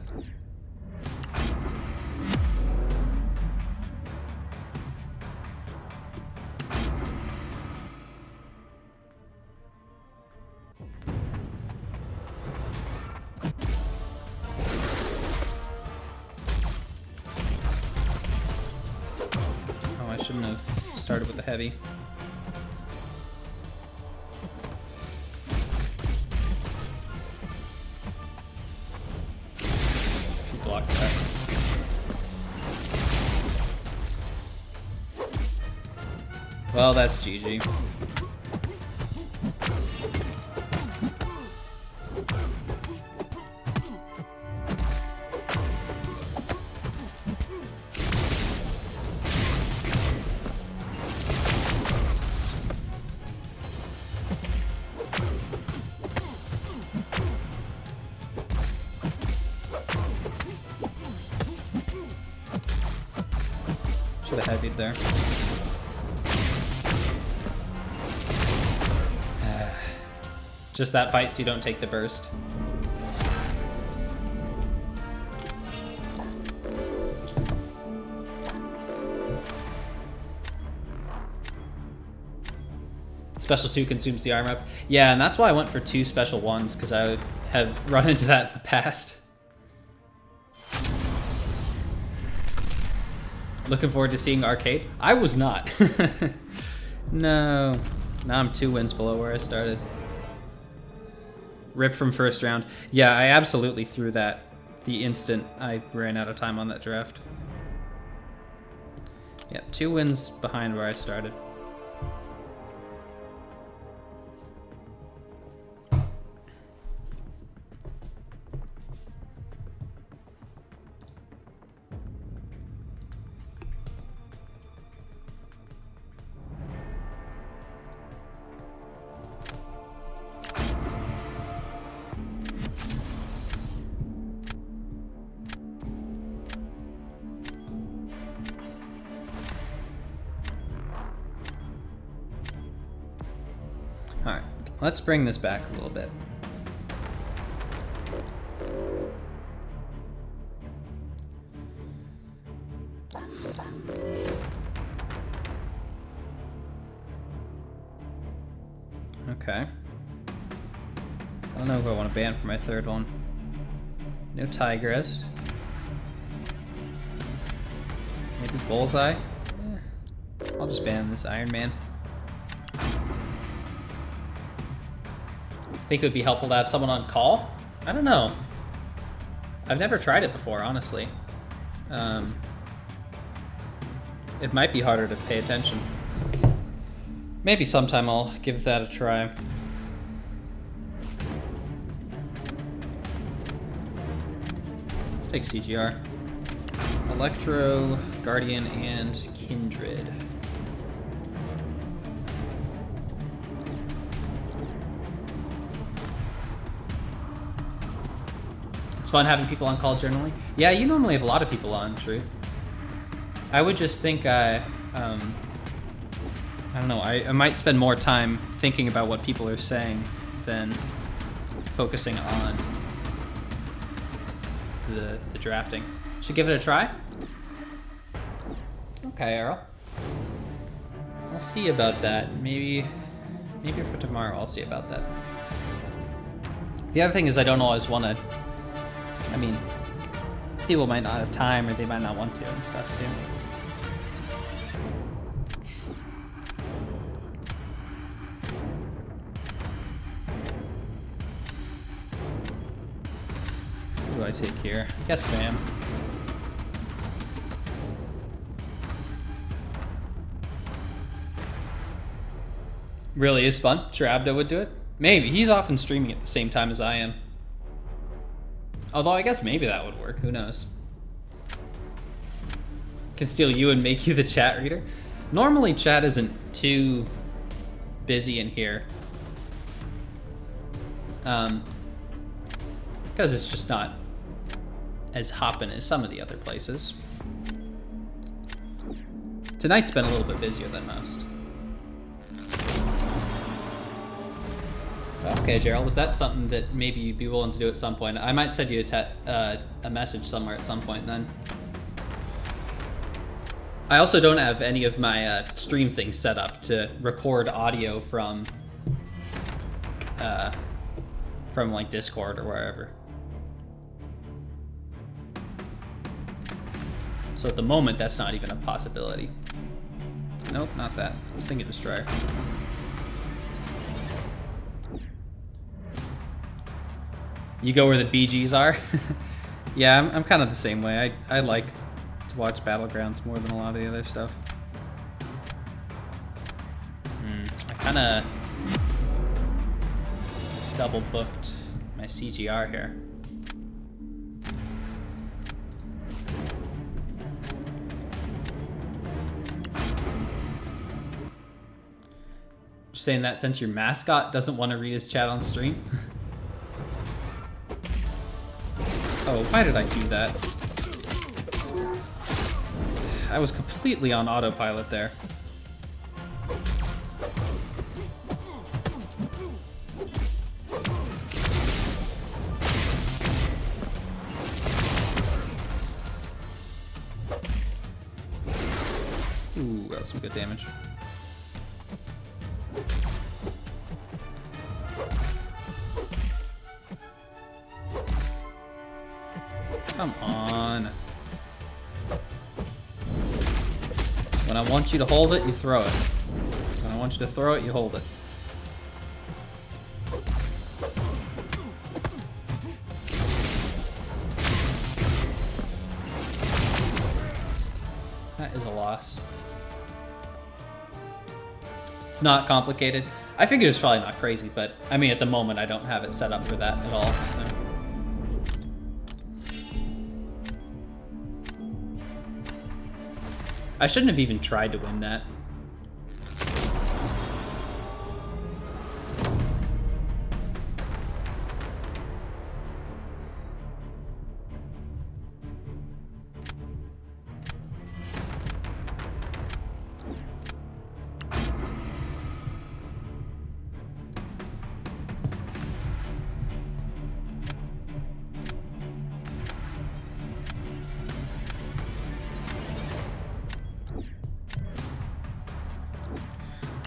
S1: Oh, I shouldn't have started with the heavy. Block that. Well, that's GG. Should have heavied there. Just that fight so you don't take the burst. Special 2 consumes the armor up. Yeah, and that's why I went for 2 special 1s, because I would have run into that in the past. Looking forward to seeing Arcade. I was not. No. Now I'm 2 wins below where I started. Rip from first round. Yeah, I absolutely threw that the instant I ran out of time on that draft. Yeah, 2 wins behind where I started. Alright, let's bring this back a little bit. Okay. I don't know who I want to ban for my third one. No Tigress. Maybe Bullseye? I'll just ban this Iron Man. Think it would be helpful to have someone on call? I don't know. I've never tried it before, honestly. It might be harder to pay attention. Maybe sometime I'll give that a try. Let's take CGR. Electro, Guardian, and Kindred. It's fun having people on call generally. Yeah, you normally have a lot of people on, Truth. I would just think I don't know, I might spend more time thinking about what people are saying than focusing on the drafting. Should give it a try? Okay, Errol. I'll see about that. Maybe for tomorrow I'll see about that. The other thing is I don't always want to... I mean, people might not have time or they might not want to and stuff too. What do I take here? I guess Fam. Really is fun. Sure, Abdo would do it. Maybe. He's often streaming at the same time as I am. Although I guess maybe that would work. Who knows? Can steal you and make you the chat reader. Normally chat isn't too busy in here. Because it's just not as hopping as some of the other places. Tonight's been a little bit busier than most. Okay, Gerald, if that's something that maybe you'd be willing to do at some point, I might send you a message somewhere at some point then. I also don't have any of my stream things set up to record audio from like Discord or wherever. So at the moment, that's not even a possibility. Nope, not that. Let's think of Destroyer. You go where the BGs are? Yeah, I'm kind of the same way. I like to watch Battlegrounds more than a lot of the other stuff. I kind of double booked my CGR here. Just saying that since your mascot doesn't want to read his chat on stream. Oh, why did I do that? I was completely on autopilot there. Ooh, that was some good damage. Come on. When I want you to hold it, you throw it. When I want you to throw it, you hold it. That is a loss. It's not complicated. I figured it's probably not crazy, but I mean, at the moment, I don't have it set up for that at all. So. I shouldn't have even tried to win that.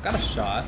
S1: Got a shot.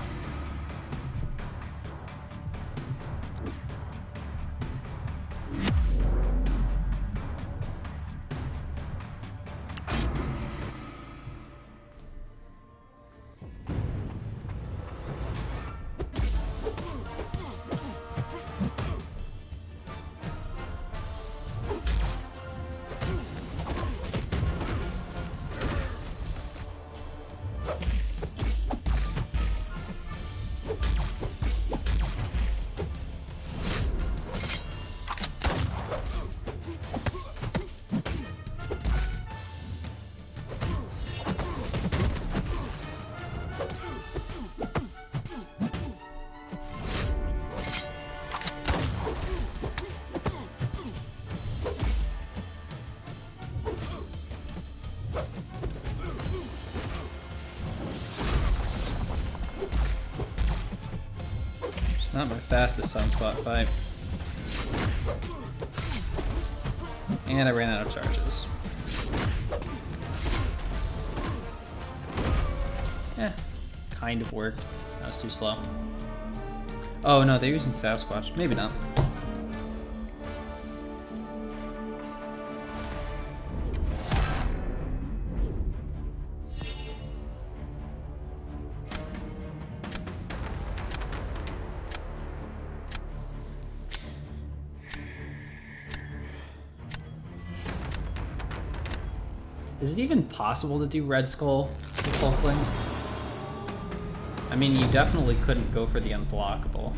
S1: Not my fastest sunspot fight. And I ran out of charges. Kind of worked. That was too slow. Oh no, they're using Sasquatch. Maybe not. Is it even possible to do Red Skull with Hulkling? I mean, you definitely couldn't go for the unblockable.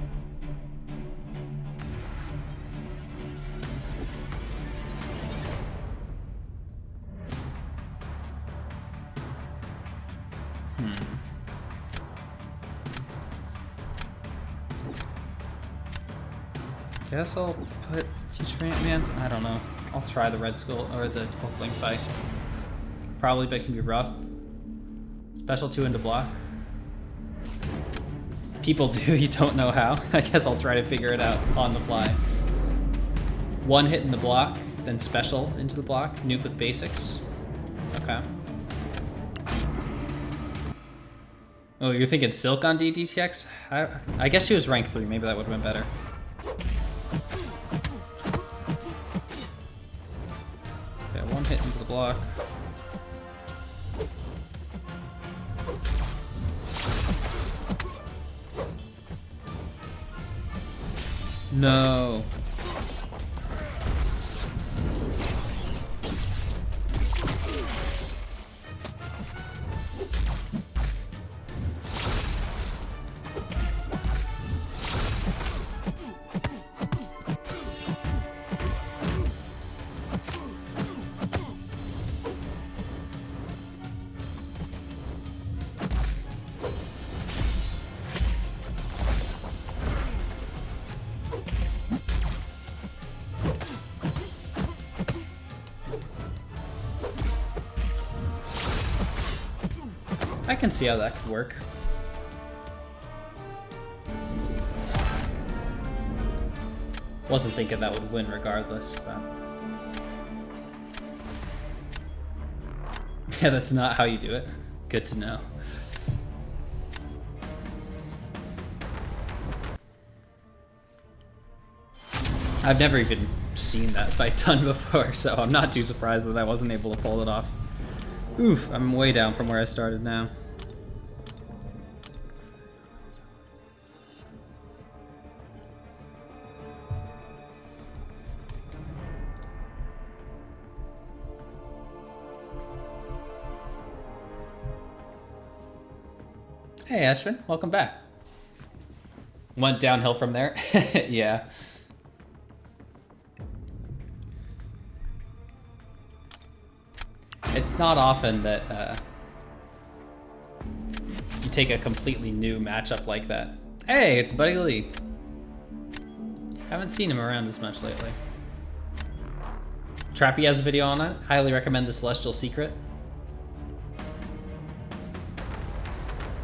S1: Guess I'll put Future Ant-Man. I don't know. I'll try the Red Skull or the Hulkling fight. Probably, but it can be rough. Special 2 into block. People do, you don't know how. I guess I'll try to figure it out on the fly. 1 hit in the block, then special into the block. Nuke with basics. Okay. Oh, you're thinking Silk on DDTX? I guess she was rank 3. Maybe that would have been better. Okay, 1 hit into the block. No. I can see how that could work. Wasn't thinking that would win regardless, but... Yeah, that's not how you do it. Good to know. I've never even seen that fight done before, so I'm not too surprised that I wasn't able to pull it off. Oof, I'm way down from where I started now. Hey Ashvin, welcome back. Went downhill from there. Yeah. It's not often that you take a completely new matchup like that. Hey, it's Buddy Lee. Haven't seen him around as much lately. Trappy has a video on it. Highly recommend the Celestial Secret.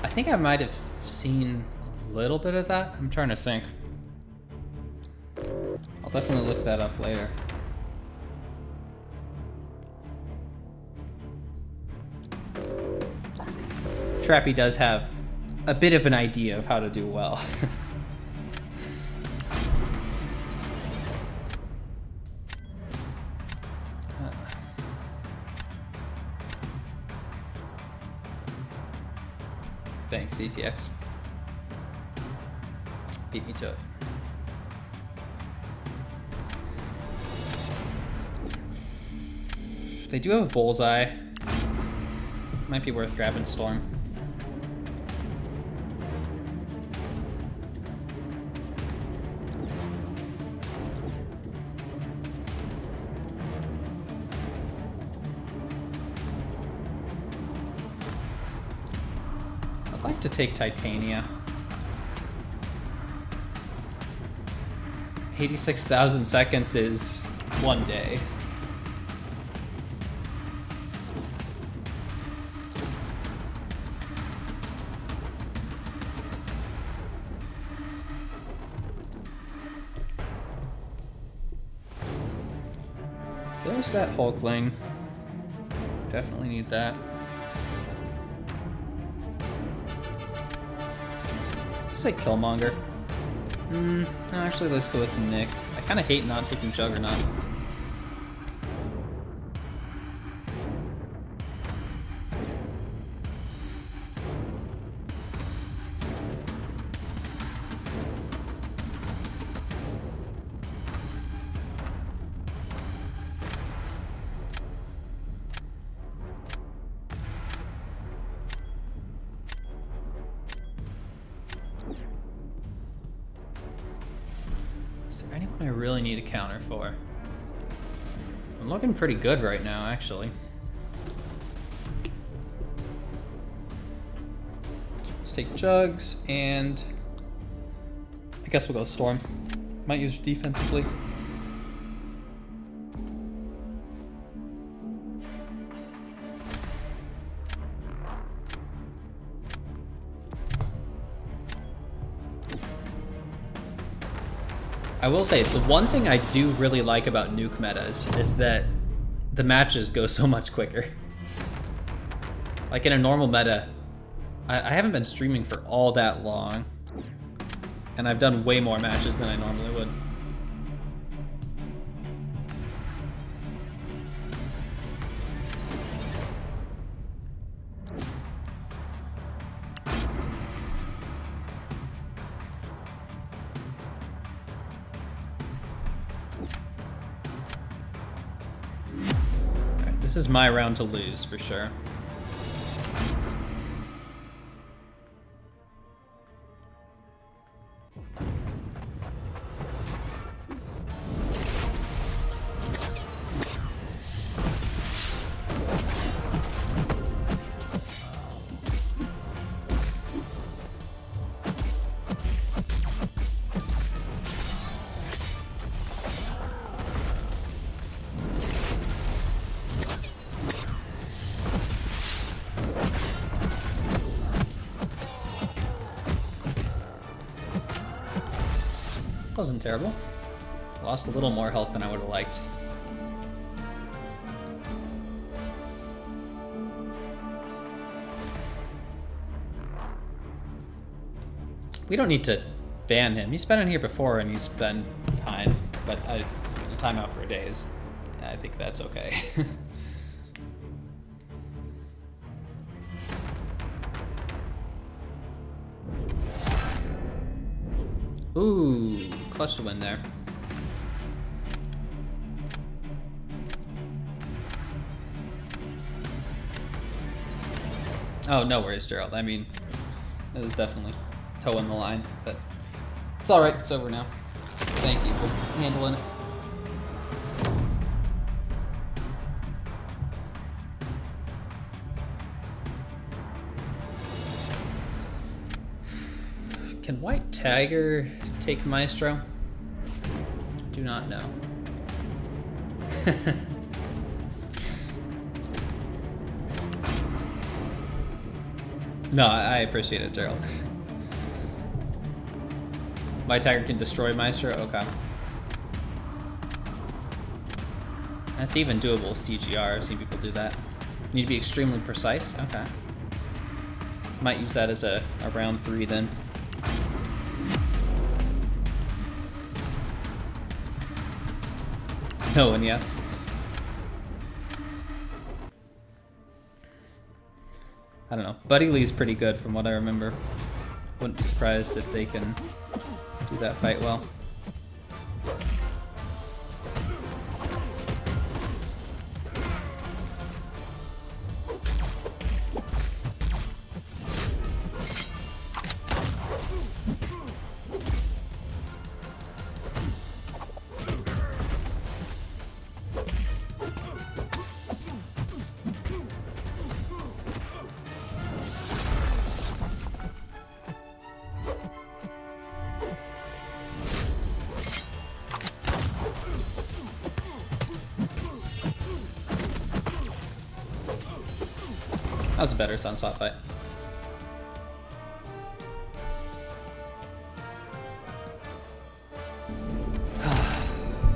S1: I think I might have seen a little bit of that. I'm trying to think. I'll definitely look that up later. Trappy does have a bit of an idea of how to do well. Thanks, DTX. Beat me to it. They do have a bullseye. Might be worth grabbing Storm. I'd like to take Titania. 86,000 seconds is 1 day. Where's that Hulkling? Definitely need that. Let's take Killmonger. No, actually, let's go with Nick. I kind of hate not taking Juggernaut. I really need a counter for. I'm looking pretty good right now, actually. Let's take Jugs, and I guess we'll go Storm. Might use defensively. I will say, the one thing I do really like about nuke metas is that the matches go so much quicker. Like in a normal meta, I haven't been streaming for all that long, and I've done way more matches than I normally would. This is my round to lose, for sure. Wasn't terrible. Lost a little more health than I would have liked. We don't need to ban him. He's been in here before and he's been fine, but a timeout for a day is, I think that's okay. Ooh, clutch to win there. Oh, no worries, Gerald. I mean, it was definitely toeing the line, but it's all right. It's over now. Thank you for handling it. Can White Tiger take Maestro? Do not know. No, I appreciate it, Gerald. White Tiger can destroy Maestro? Okay. That's even doable with CGR. I've seen people do that. Need to be extremely precise? Okay. Might use that as a round 3 then. No and yes. I don't know. Buddy Lee's pretty good from what I remember. Wouldn't be surprised if they can do that fight well. That was a better Sunspot fight.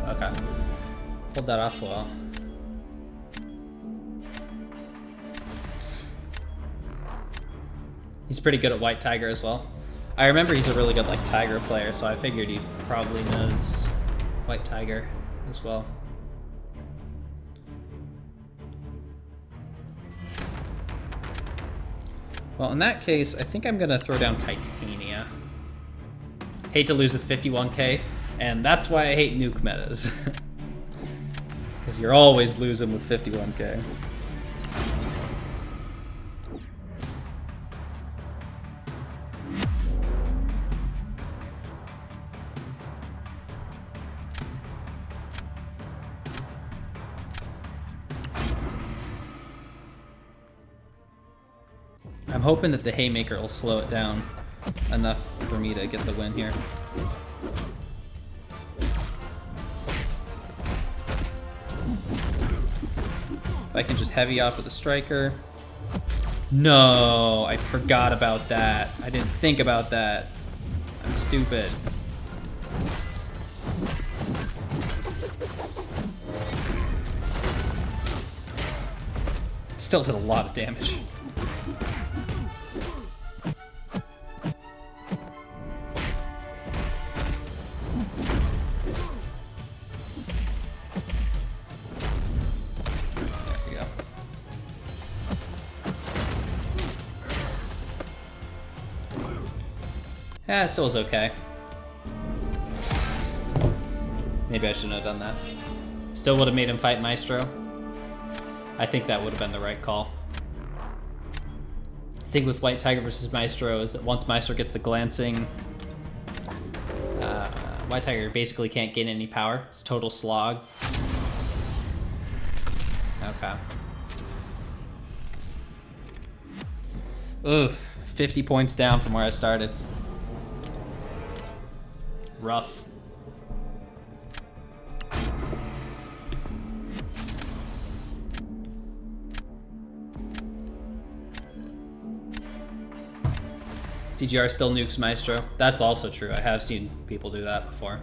S1: Okay. Pulled that off well. He's pretty good at White Tiger as well. I remember he's a really good like Tiger player, so I figured he probably knows White Tiger as well. Well, in that case, I think I'm gonna throw down Titania. Hate to lose with 51k, and that's why I hate nuke metas. Because you're always losing with 51k. I'm hoping that the Haymaker will slow it down enough for me to get the win here. If I can just heavy off with the Striker. No, I forgot about that. I didn't think about that. I'm stupid. Still did a lot of damage. Yeah, it still is okay. Maybe I shouldn't have done that. Still would have made him fight Maestro. I think that would have been the right call. The thing with White Tiger versus Maestro is that once Maestro gets the glancing, White Tiger basically can't gain any power. It's total slog. Okay. Ooh, 50 points down from where I started. Rough. CGR still nukes Maestro. That's also true. I have seen people do that before.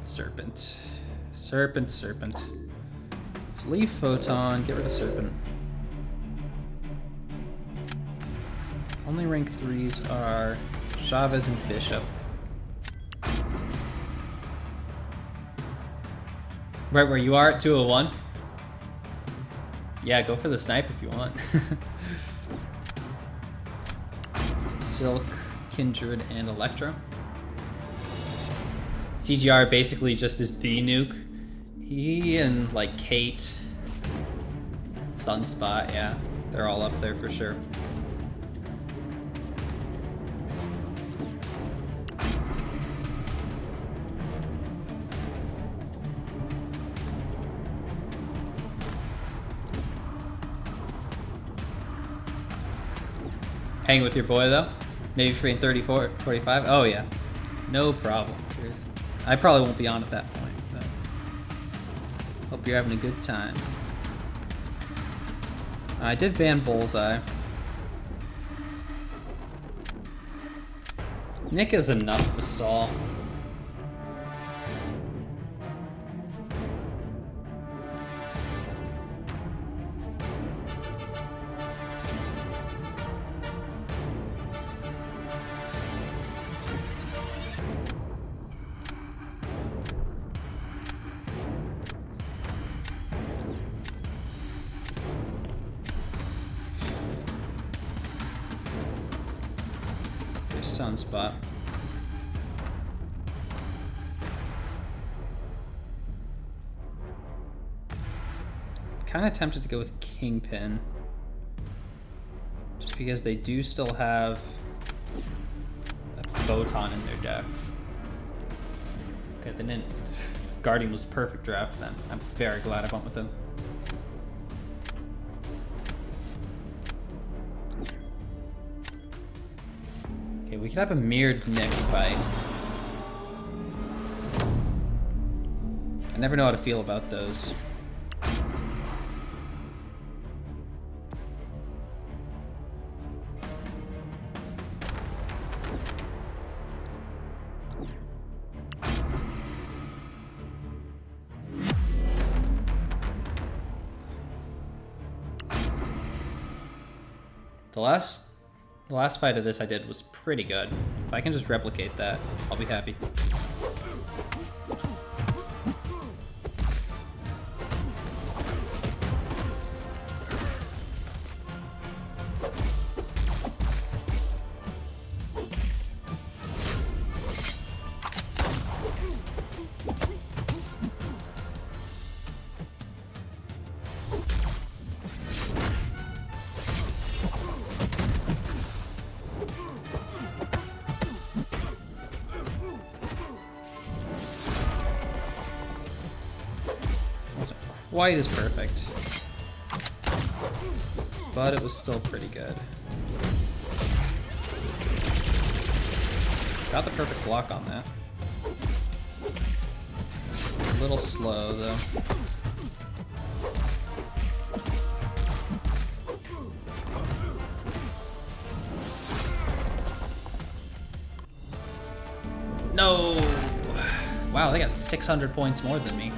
S1: Serpent. Serpent, serpent. Let's leave Photon, get rid of Serpent. Only rank 3s are Chavez and Bishop. Right where you are at 201? Yeah, go for the snipe if you want. Silk, Kindred, and Electro. CGR basically just is the nuke. He and like Kate, Sunspot, yeah, they're all up there for sure. Hang with your boy though. Maybe free in 34, 45. Oh yeah, no problem. I probably won't be on at that point, but hope you're having a good time. I did ban Bullseye. Nick is enough of a stall. Sunspot. Kind of tempted to go with Kingpin, just because they do still have a Photon in their deck. Okay, they didn't. Guardian was the perfect draft then. I'm very glad I went with him. We could have a mirrored Nick fight. I never know how to feel about those. The last fight of this I did was pretty good. If I can just replicate that, I'll be happy. Quite as perfect, but it was still pretty good. Got the perfect block on that. A little slow though. No! Wow, they got 600 points more than me.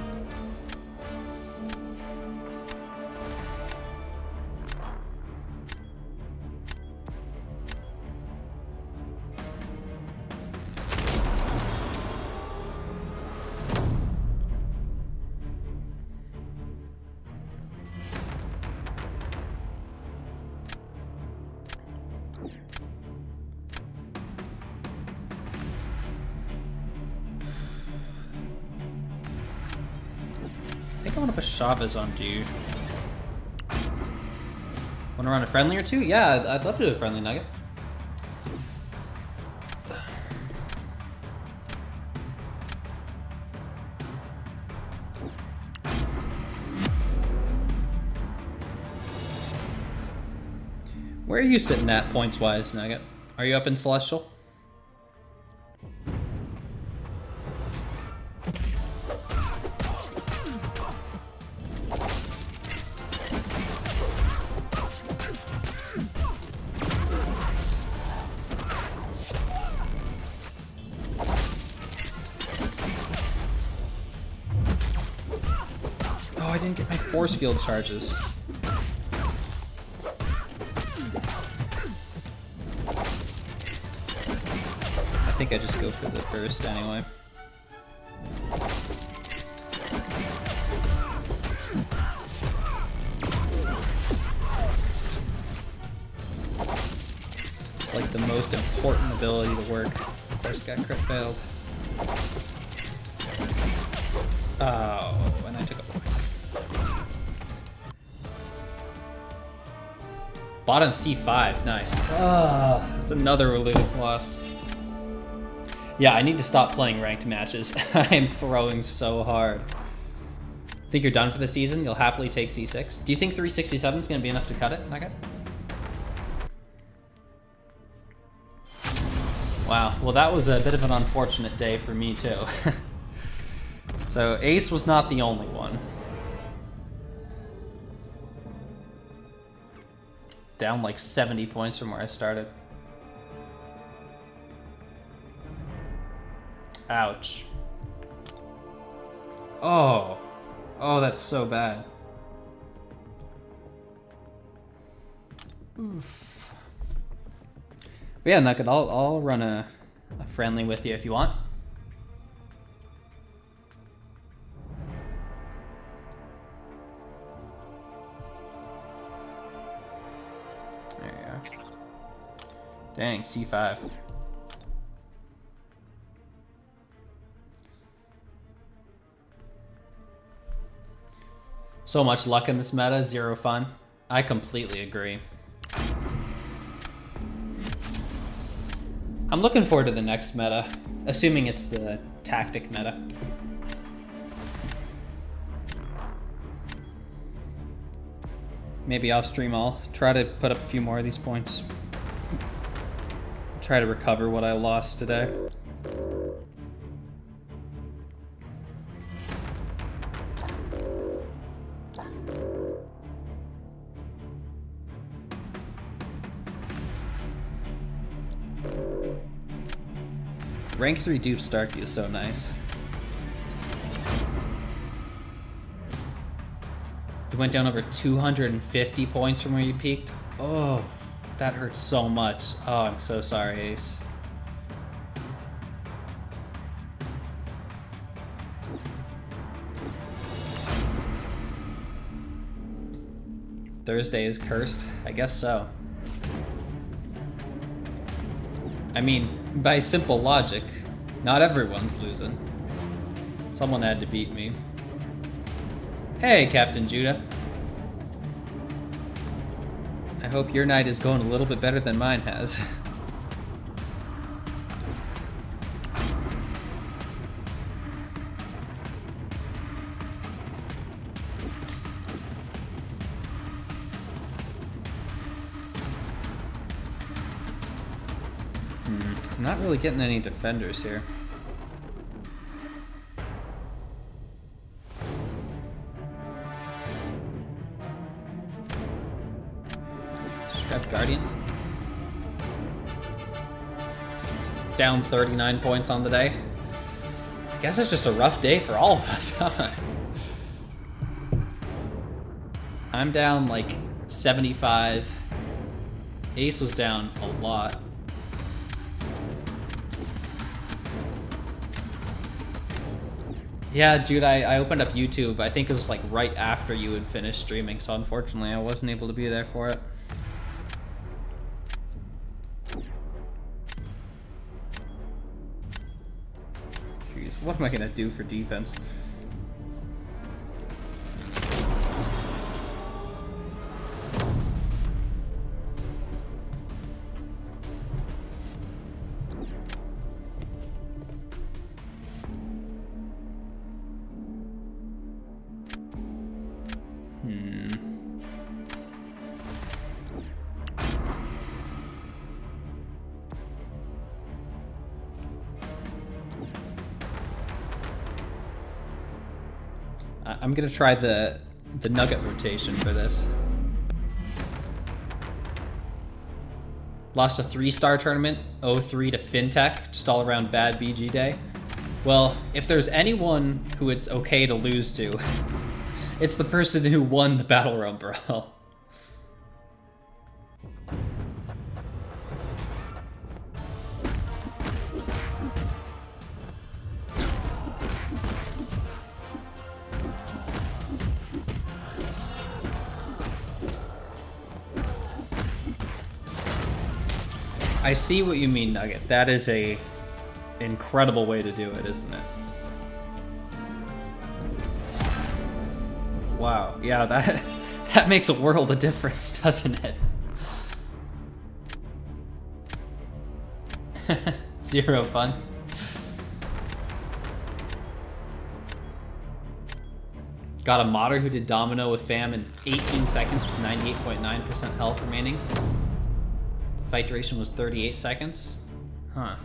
S1: I want to put Chavez on dude. Want to run a friendly or two? Yeah, I'd love to do a friendly nugget. Where are you sitting at points-wise, Nugget? Are you up in Celestial? Oh, I didn't get my force field charges. I think I just go for the burst anyway. It's like the most important ability to work. Of course, got crit failed. Oh, and I took a point. Bottom C5, nice. That's another Ulu loss. Yeah, I need to stop playing ranked matches. I'm throwing so hard. Think you're done for the season? You'll happily take C6. Do you think 367 is going to be enough to cut it, Nugget? Wow, well that was a bit of an unfortunate day for me too. So Ace was not the only one. Down like 70 points from where I started. Ouch. Oh. Oh, that's so bad. Oof. But yeah, Nugget, I'll run a friendly with you if you want. There you go. Dang, C5. So much luck in this meta, zero fun. I completely agree. I'm looking forward to the next meta, assuming it's the tactic meta. Maybe off stream I'll try to put up a few more of these points. Try to recover what I lost today. Rank 3 dupe Starkey is so nice. You went down over 250 points from where you peaked. Oh, That hurts so much. Oh, I'm so sorry, Ace. Thursday is cursed? I guess so. I mean, by simple logic, not everyone's losing. Someone had to beat me. Hey, Captain Judah. I hope your night is going a little bit better than mine has. I'm not really getting any defenders here. Scrap Guardian. Down 39 points on the day. I guess it's just a rough day for all of us, huh? I'm down like 75. Ace was down a lot. Yeah, Jude, I opened up YouTube. I think it was like right after you had finished streaming, so unfortunately I wasn't able to be there for it. Jeez, what am I gonna do for defense? I'm gonna try the nugget rotation for this. Lost a 3-star tournament, 0-3 to FinTech, just all around bad BG day. Well, if there's anyone who it's okay to lose to, it's the person who won the Battleground Brawl. I see what you mean, Nugget. That is a incredible way to do it, isn't it? Wow, yeah, that makes a world of difference, doesn't it? 0 fun. Got a modder who did domino with fam in 18 seconds with 98.9% health remaining. Fight duration was 38 seconds. Huh.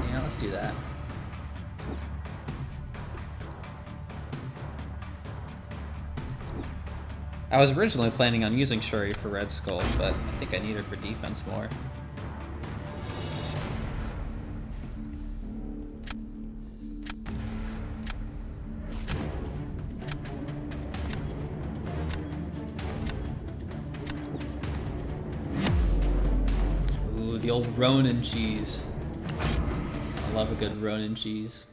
S1: Yeah, let's do that. I was originally planning on using Shuri for Red Skull, but I think I need her for defense more. The old Ronin cheese. I love a good Ronin cheese.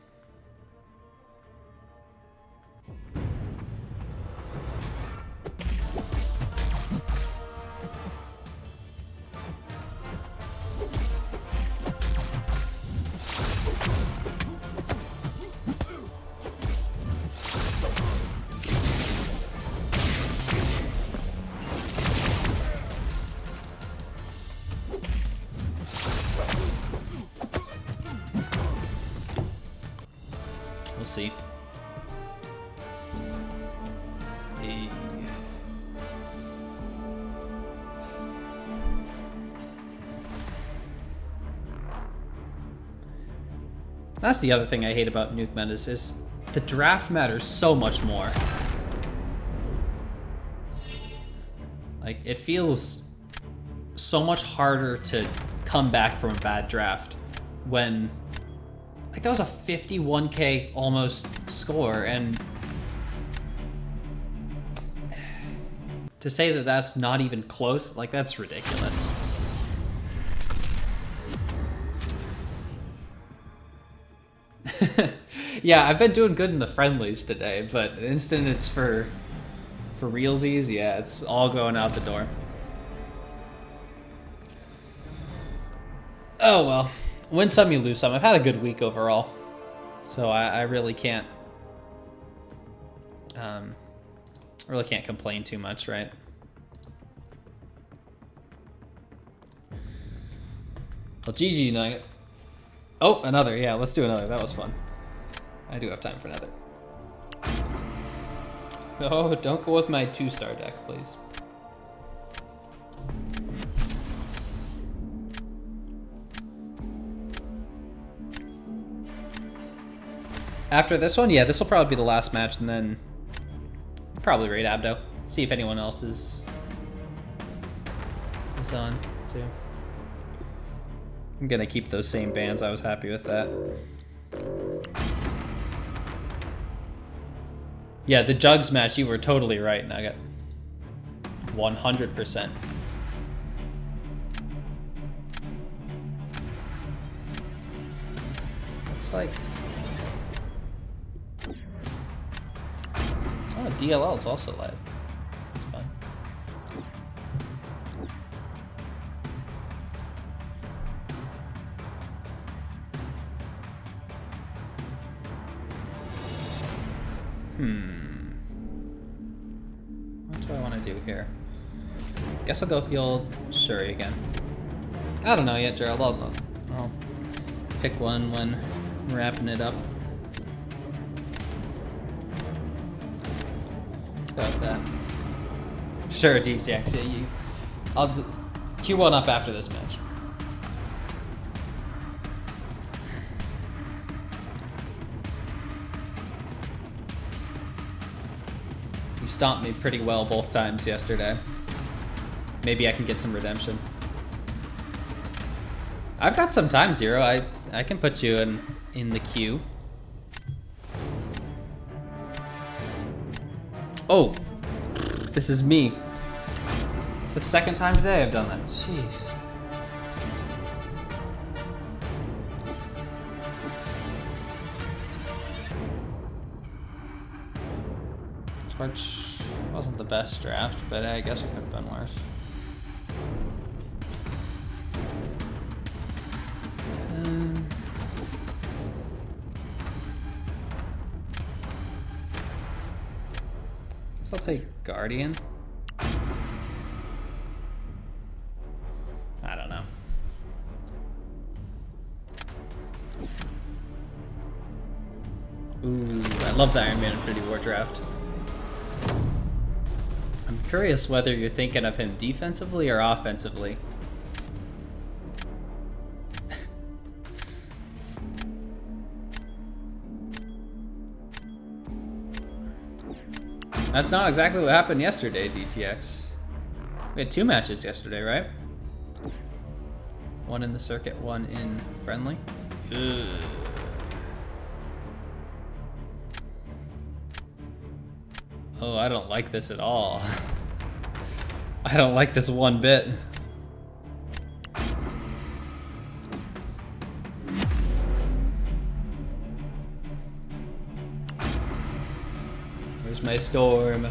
S1: We'll see. That's the other thing I hate about Nuke Menace is the draft matters so much more. Like, it feels so much harder to come back from a bad draft when like that was a 51k almost score, and to say that that's not even close, like that's ridiculous. Yeah, I've been doing good in the friendlies today, but the instant it's for realsies, yeah, it's all going out the door. Oh well, win some, you lose some. I've had a good week overall, so I really can't complain too much, right? Well, GG Nugget. Oh, another. Yeah, let's do another. That was fun. I do have time for another. Oh, don't go with my 2-star deck, please. After this one, yeah, this will probably be the last match, and then probably raid Abdo. See if anyone else is on, too. I'm gonna keep those same bans. I was happy with that. Yeah, the Jugs match, you were totally right, Nugget. 100%. Looks like... Oh, DLL is also live. That's fun. What do I want to do here? Guess I'll go with the old Shuri again. I don't know yet, Gerald. I'll pick one when wrapping it up. Let's go with that. Sure, DJX. Yeah, I'll queue one up after this match. You stomped me pretty well both times yesterday. Maybe I can get some redemption. I've got some time, Zero. I can put you in the queue. Oh, this is me. It's the second time today I've done that. Jeez. Which wasn't the best draft, but I guess it could have been worse. I'll take Guardian. I don't know. Ooh, I love the Iron Man Infinity War draft. I'm curious whether you're thinking of him defensively or offensively. That's not exactly what happened yesterday, DTX. We had 2 matches yesterday, right? One in the circuit, one in friendly. Ugh. Oh, I don't like this at all. I don't like this one bit. Where's my storm?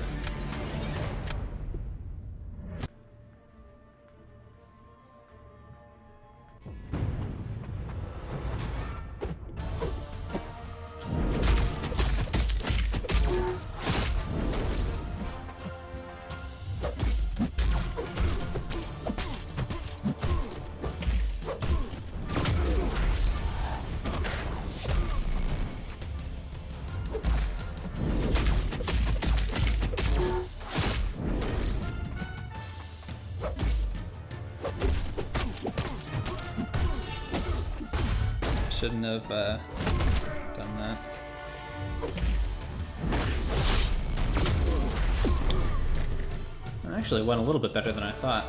S1: Shouldn't have done that. It actually went a little bit better than I thought.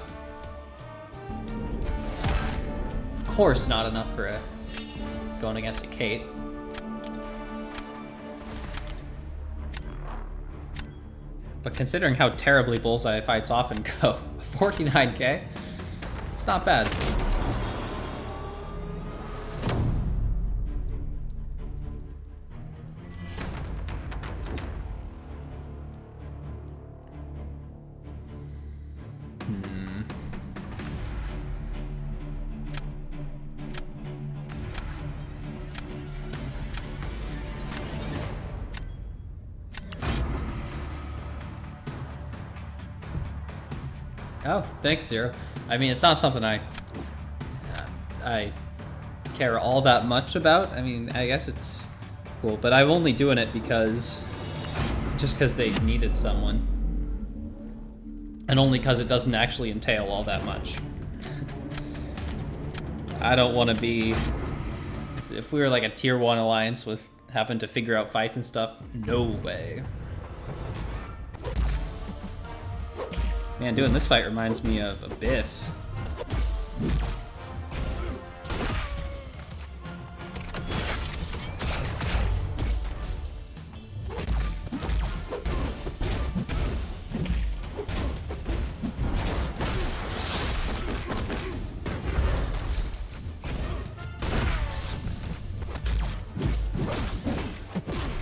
S1: Of course, not enough for a going against a Kate. But considering how terribly Bullseye fights often go, 49k, it's not bad. Oh, thanks, Zero. I mean, it's not something I care all that much about. I mean, I guess it's cool, but I'm only doing it just because they needed someone. And only because it doesn't actually entail all that much. I don't want to be... If we were like a tier 1 alliance with having to figure out fights and stuff, no way. Man, doing this fight reminds me of Abyss.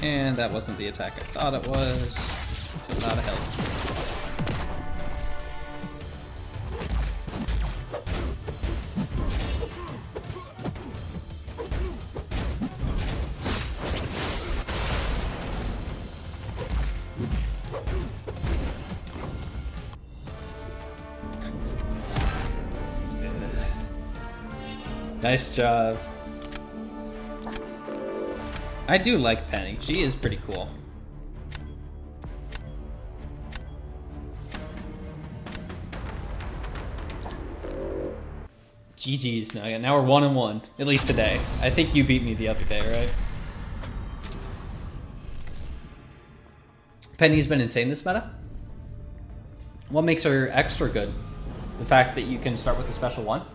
S1: And that wasn't the attack I thought it was. It's a lot of health. Nice job. I do like Penny. She is pretty cool. GG's now. Now we're 1-1, at least today. I think you beat me the other day, right? Penny's been insane this meta. What makes her extra good? The fact that you can start with a special one?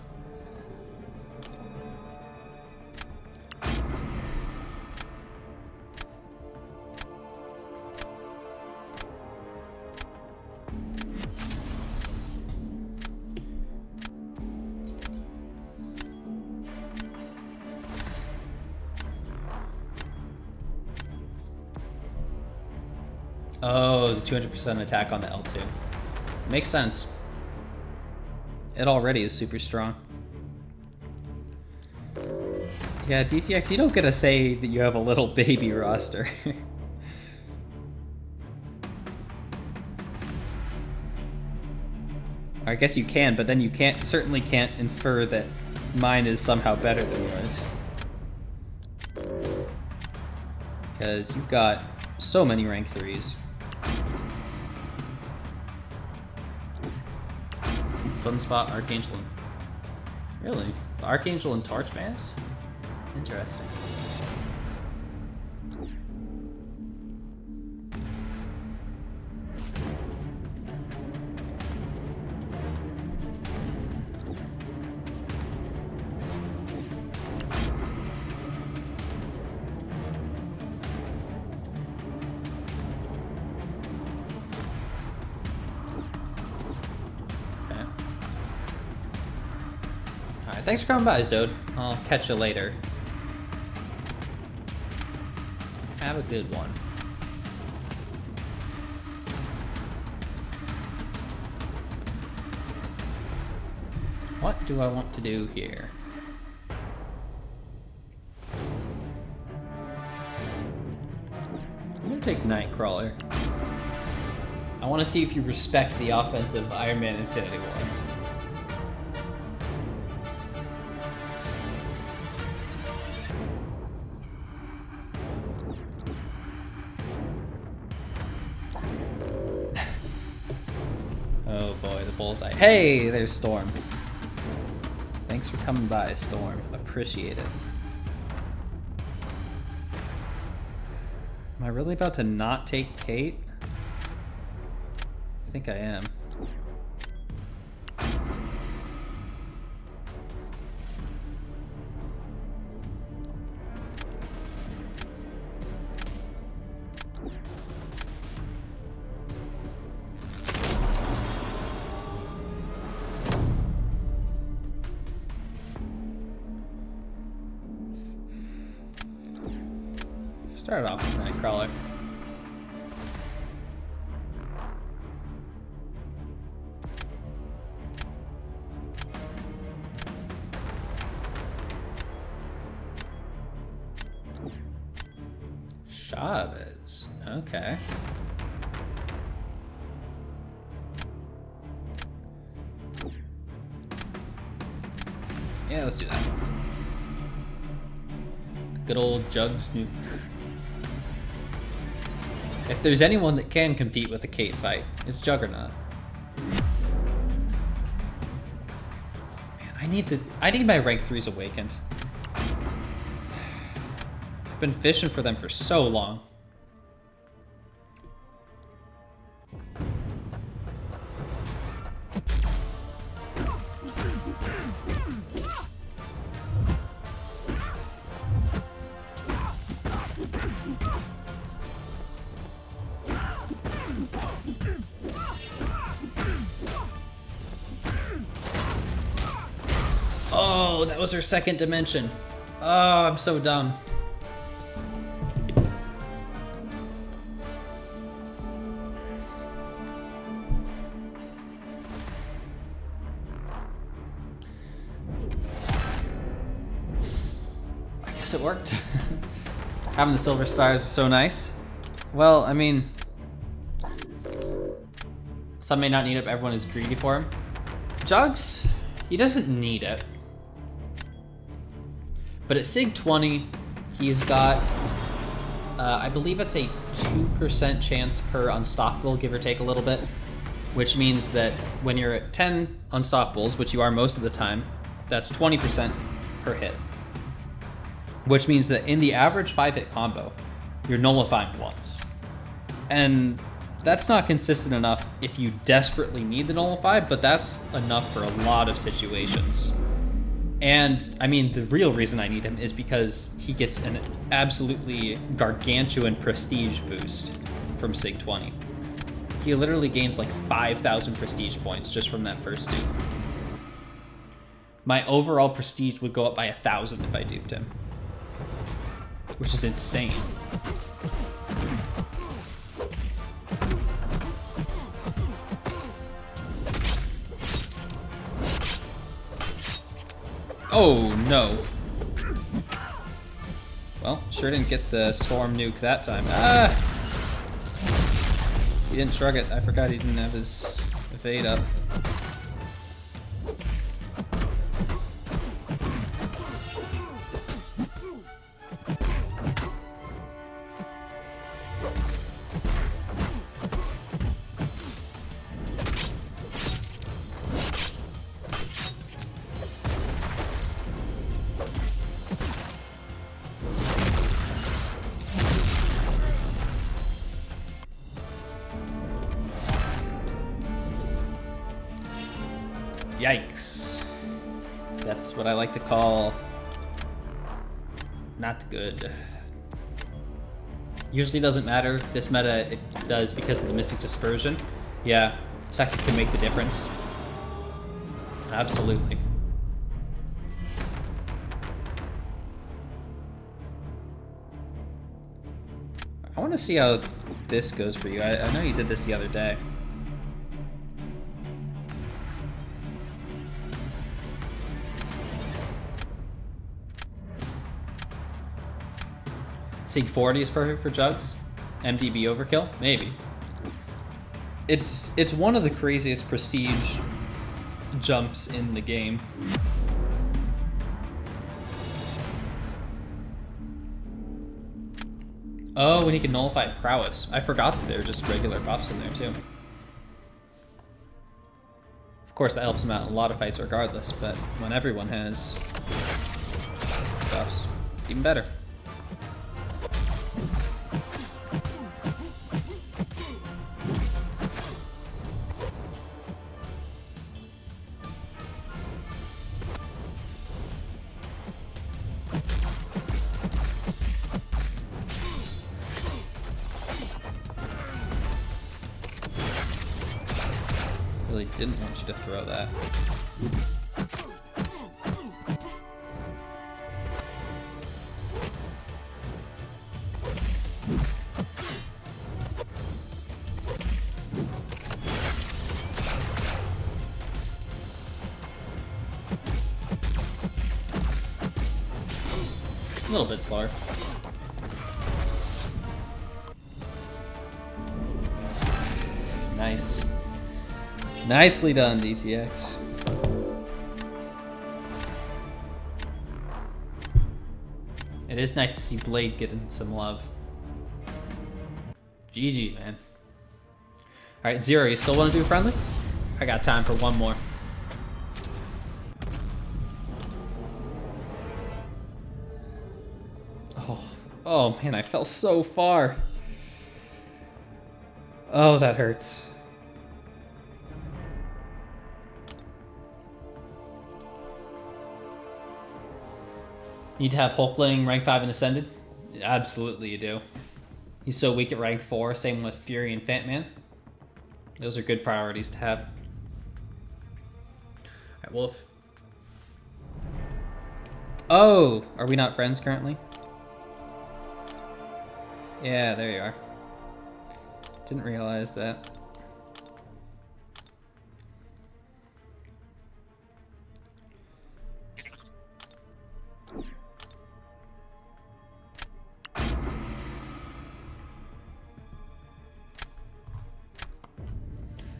S1: Oh, the 200% attack on the L2. Makes sense. It already is super strong. Yeah, DTX, you don't get to say that you have a little baby roster. I guess you can, but then you certainly can't infer that mine is somehow better than yours. Because you've got so many rank 3s. Sunspot, Archangel, and... Really? The Archangel and Torchbands? Interesting. Thanks for coming by, Zode. I'll catch you later. Have a good one. What do I want to do here? I'm gonna take Nightcrawler. I want to see if you respect the offensive Iron Man Infinity War. Oh boy, the bullseye. Hey, there's Storm. Thanks for coming by, Storm. Appreciate it. Am I really about to not take Kate? I think I am. Started off with Nightcrawler. Chavez. Okay. Yeah, let's do that. Good old Jugs nuke. If there's anyone that can compete with a Kate fight, it's Juggernaut. Man, I need my rank 3s awakened. I've been fishing for them for so long. Oh, that was her second dimension. Oh, I'm so dumb. I guess it worked. Having the silver stars is so nice. Well, I mean, some may not need it, but everyone is greedy for him. Jugs, he doesn't need it. But at Sig 20, he's got, I believe it's a 2% chance per unstoppable, give or take a little bit, which means that when you're at 10 unstoppables, which you are most of the time, that's 20% per hit. Which means that in the average 5-hit combo, you're nullifying once. And that's not consistent enough if you desperately need the nullify, but that's enough for a lot of situations. And, I mean, the real reason I need him is because he gets an absolutely gargantuan prestige boost from Sig 20. He literally gains like 5,000 prestige points just from that first dupe. My overall prestige would go up by 1,000 if I duped him. Which is insane. Oh, no. Well, sure didn't get the storm nuke that time. Ah! He didn't shrug it. I forgot he didn't have his evade up. Yikes. That's what I like to call not good. Usually doesn't matter. This meta, it does because of the Mystic Dispersion. Yeah, Second can make the difference. Absolutely. I want to see how this goes for you. I know you did this the other day. Sig 40 is perfect for Jugs. MDB overkill? Maybe. It's one of the craziest prestige jumps in the game. Oh, and he can nullify prowess. I forgot that there are just regular buffs in there too. Of course, that helps him out in a lot of fights regardless, but when everyone has buffs, it's even better. Really didn't want you to throw that. little bit slower. Nice. Nicely done, DTX. It is nice to see Blade getting some love. GG, man. Alright, Zero, you still want to do friendly? I got time for one more. Oh man, I fell so far. Oh, that hurts. Need to have Hulkling rank 5 and Ascended? Absolutely you do. He's so weak at rank 4, same with Fury and Fantman. Those are good priorities to have. Alright, Wolf. Oh! Are we not friends currently? Yeah, there you are. Didn't realize that.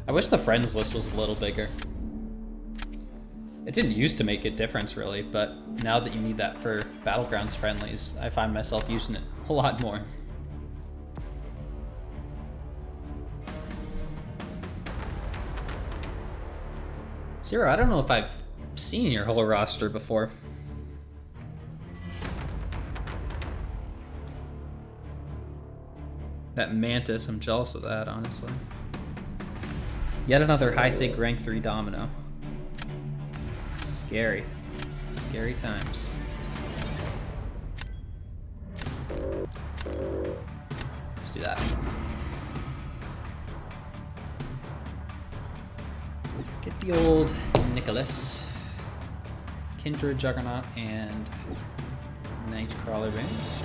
S1: I wish the friends list was a little bigger. It didn't used to make a difference really, but now that you need that for battlegrounds friendlies, I find myself using it a lot more. Zero, I don't know if I've seen your whole roster before. That Mantis, I'm jealous of that, honestly. Yet another high sig rank 3 domino. Scary. Scary times. Let's do that. Get the old Nicholas, Kindred Juggernaut, and Nightcrawler Rings.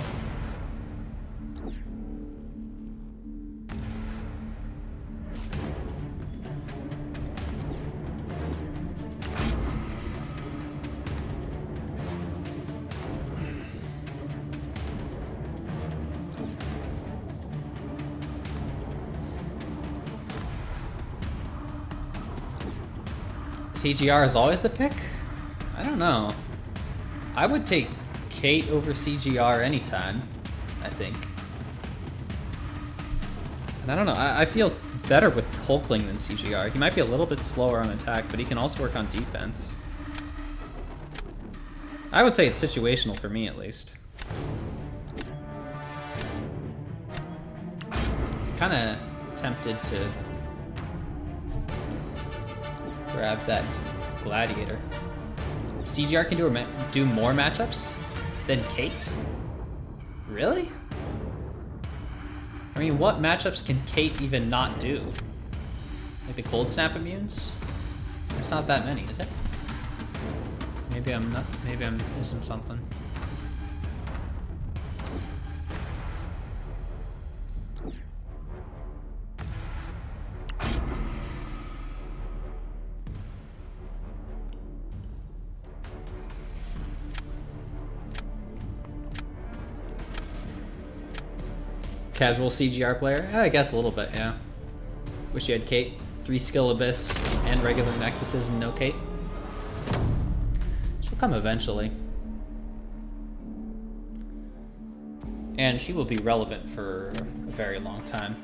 S1: CGR is always the pick? I don't know. I would take Kate over CGR anytime, I think. And I don't know, I feel better with Hulkling than CGR. He might be a little bit slower on attack, but he can also work on defense. I would say it's situational for me, at least. It's kind of tempted to grab that Gladiator. CGR can do more matchups than Kate? Really? I mean, what matchups can Kate even not do? Like the Cold Snap immunes? It's not that many, is it? Maybe I'm not. Maybe I'm missing something. Casual CGR player? I guess a little bit, yeah. Wish you had Kate. 3 skill Abyss and regular Nexuses and no Kate. She'll come eventually. And she will be relevant for a very long time.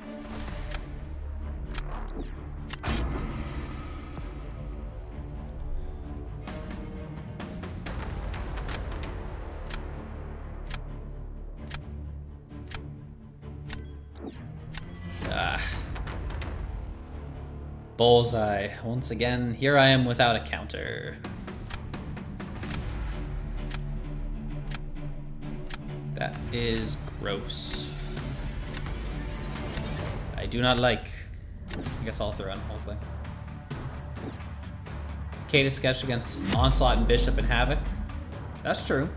S1: Bullseye. Once again, here I am without a counter. That is gross. I do not like. I guess I'll throw on Hulkling. Kate is sketched against Onslaught and Bishop and Havoc. That's true.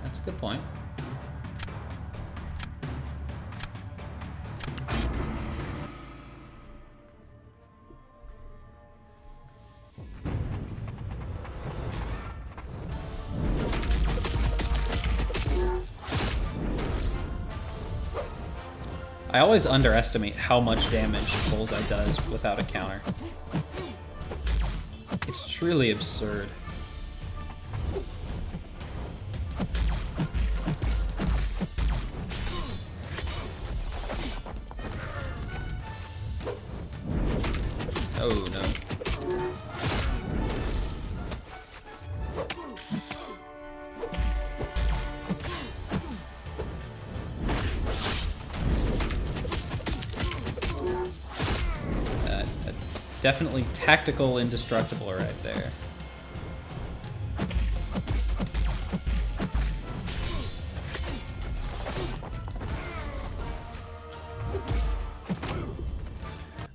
S1: That's a good point. I always underestimate how much damage Bullseye does without a counter. It's truly absurd. Oh no. Definitely tactical indestructible right there.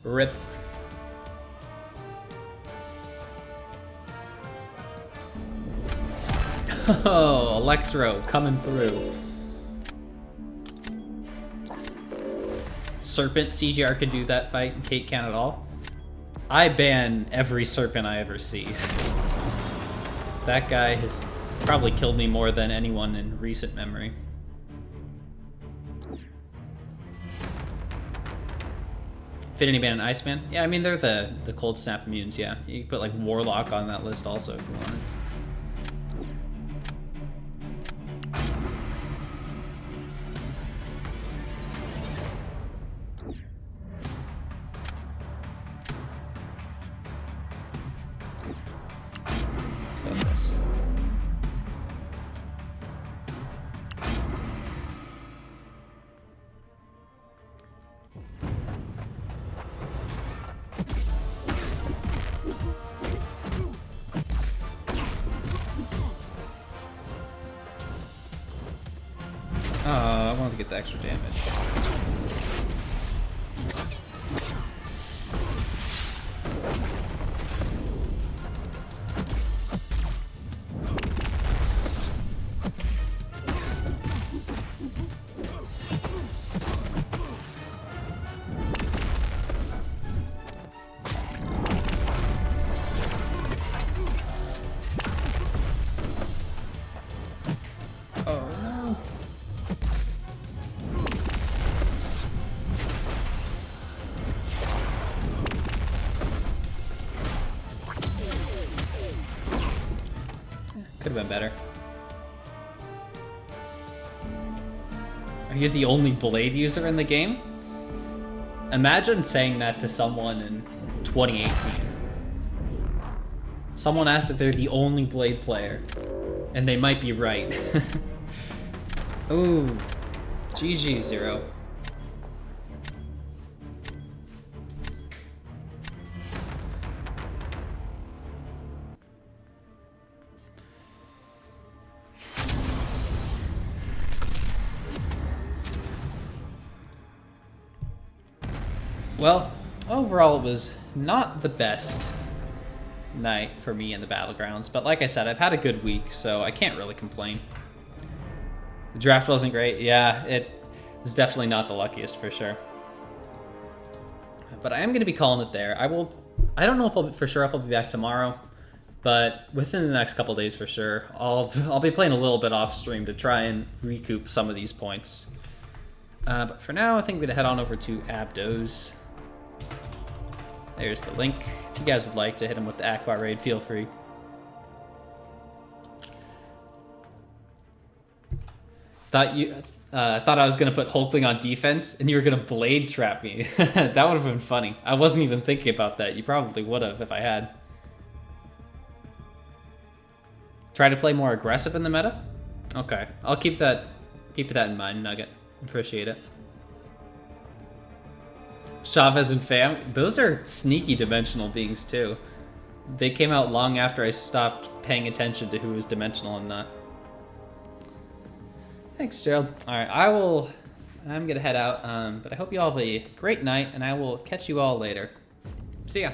S1: Rip. Oh, Electro coming through. Serpent CGR could do that fight and Kate can't at all. I ban every Serpent I ever see. That guy has probably killed me more than anyone in recent memory. Infinity Man and Iceman? Yeah, I mean, they're the Cold Snap immunes, yeah. You can put, like, Warlock on that list also if you wanted. I wanted to get the extra damage. Could have been better. Are you the only blade user in the game? Imagine saying that to someone in 2018. Someone asked if they're the only blade player, and they might be right. Ooh, GG, Zero. Well, overall it was not the best night for me in the battlegrounds, but like I said, I've had a good week, so I can't really complain. The draft wasn't great. Yeah, it was definitely not the luckiest for sure. But I am going to be calling it there. I don't know if I'll be back tomorrow, but within the next couple days for sure, I'll be playing a little bit off stream to try and recoup some of these points. But for now, I think we're going to head on over to Abdos. There's the link. If you guys would like to hit him with the Akbar raid, feel free. Thought I was gonna put Hulkling on defense, and you were gonna blade trap me. That would have been funny. I wasn't even thinking about that. You probably would have if I had. Try to play more aggressive in the meta. Okay, I'll keep that in mind, Nugget. Appreciate it. Chavez and Fam, those are sneaky dimensional beings too. They came out long after I stopped paying attention to who was dimensional and not. Thanks, Gerald. Alright, I'm gonna head out, but I hope you all have a great night, and I will catch you all later. See ya.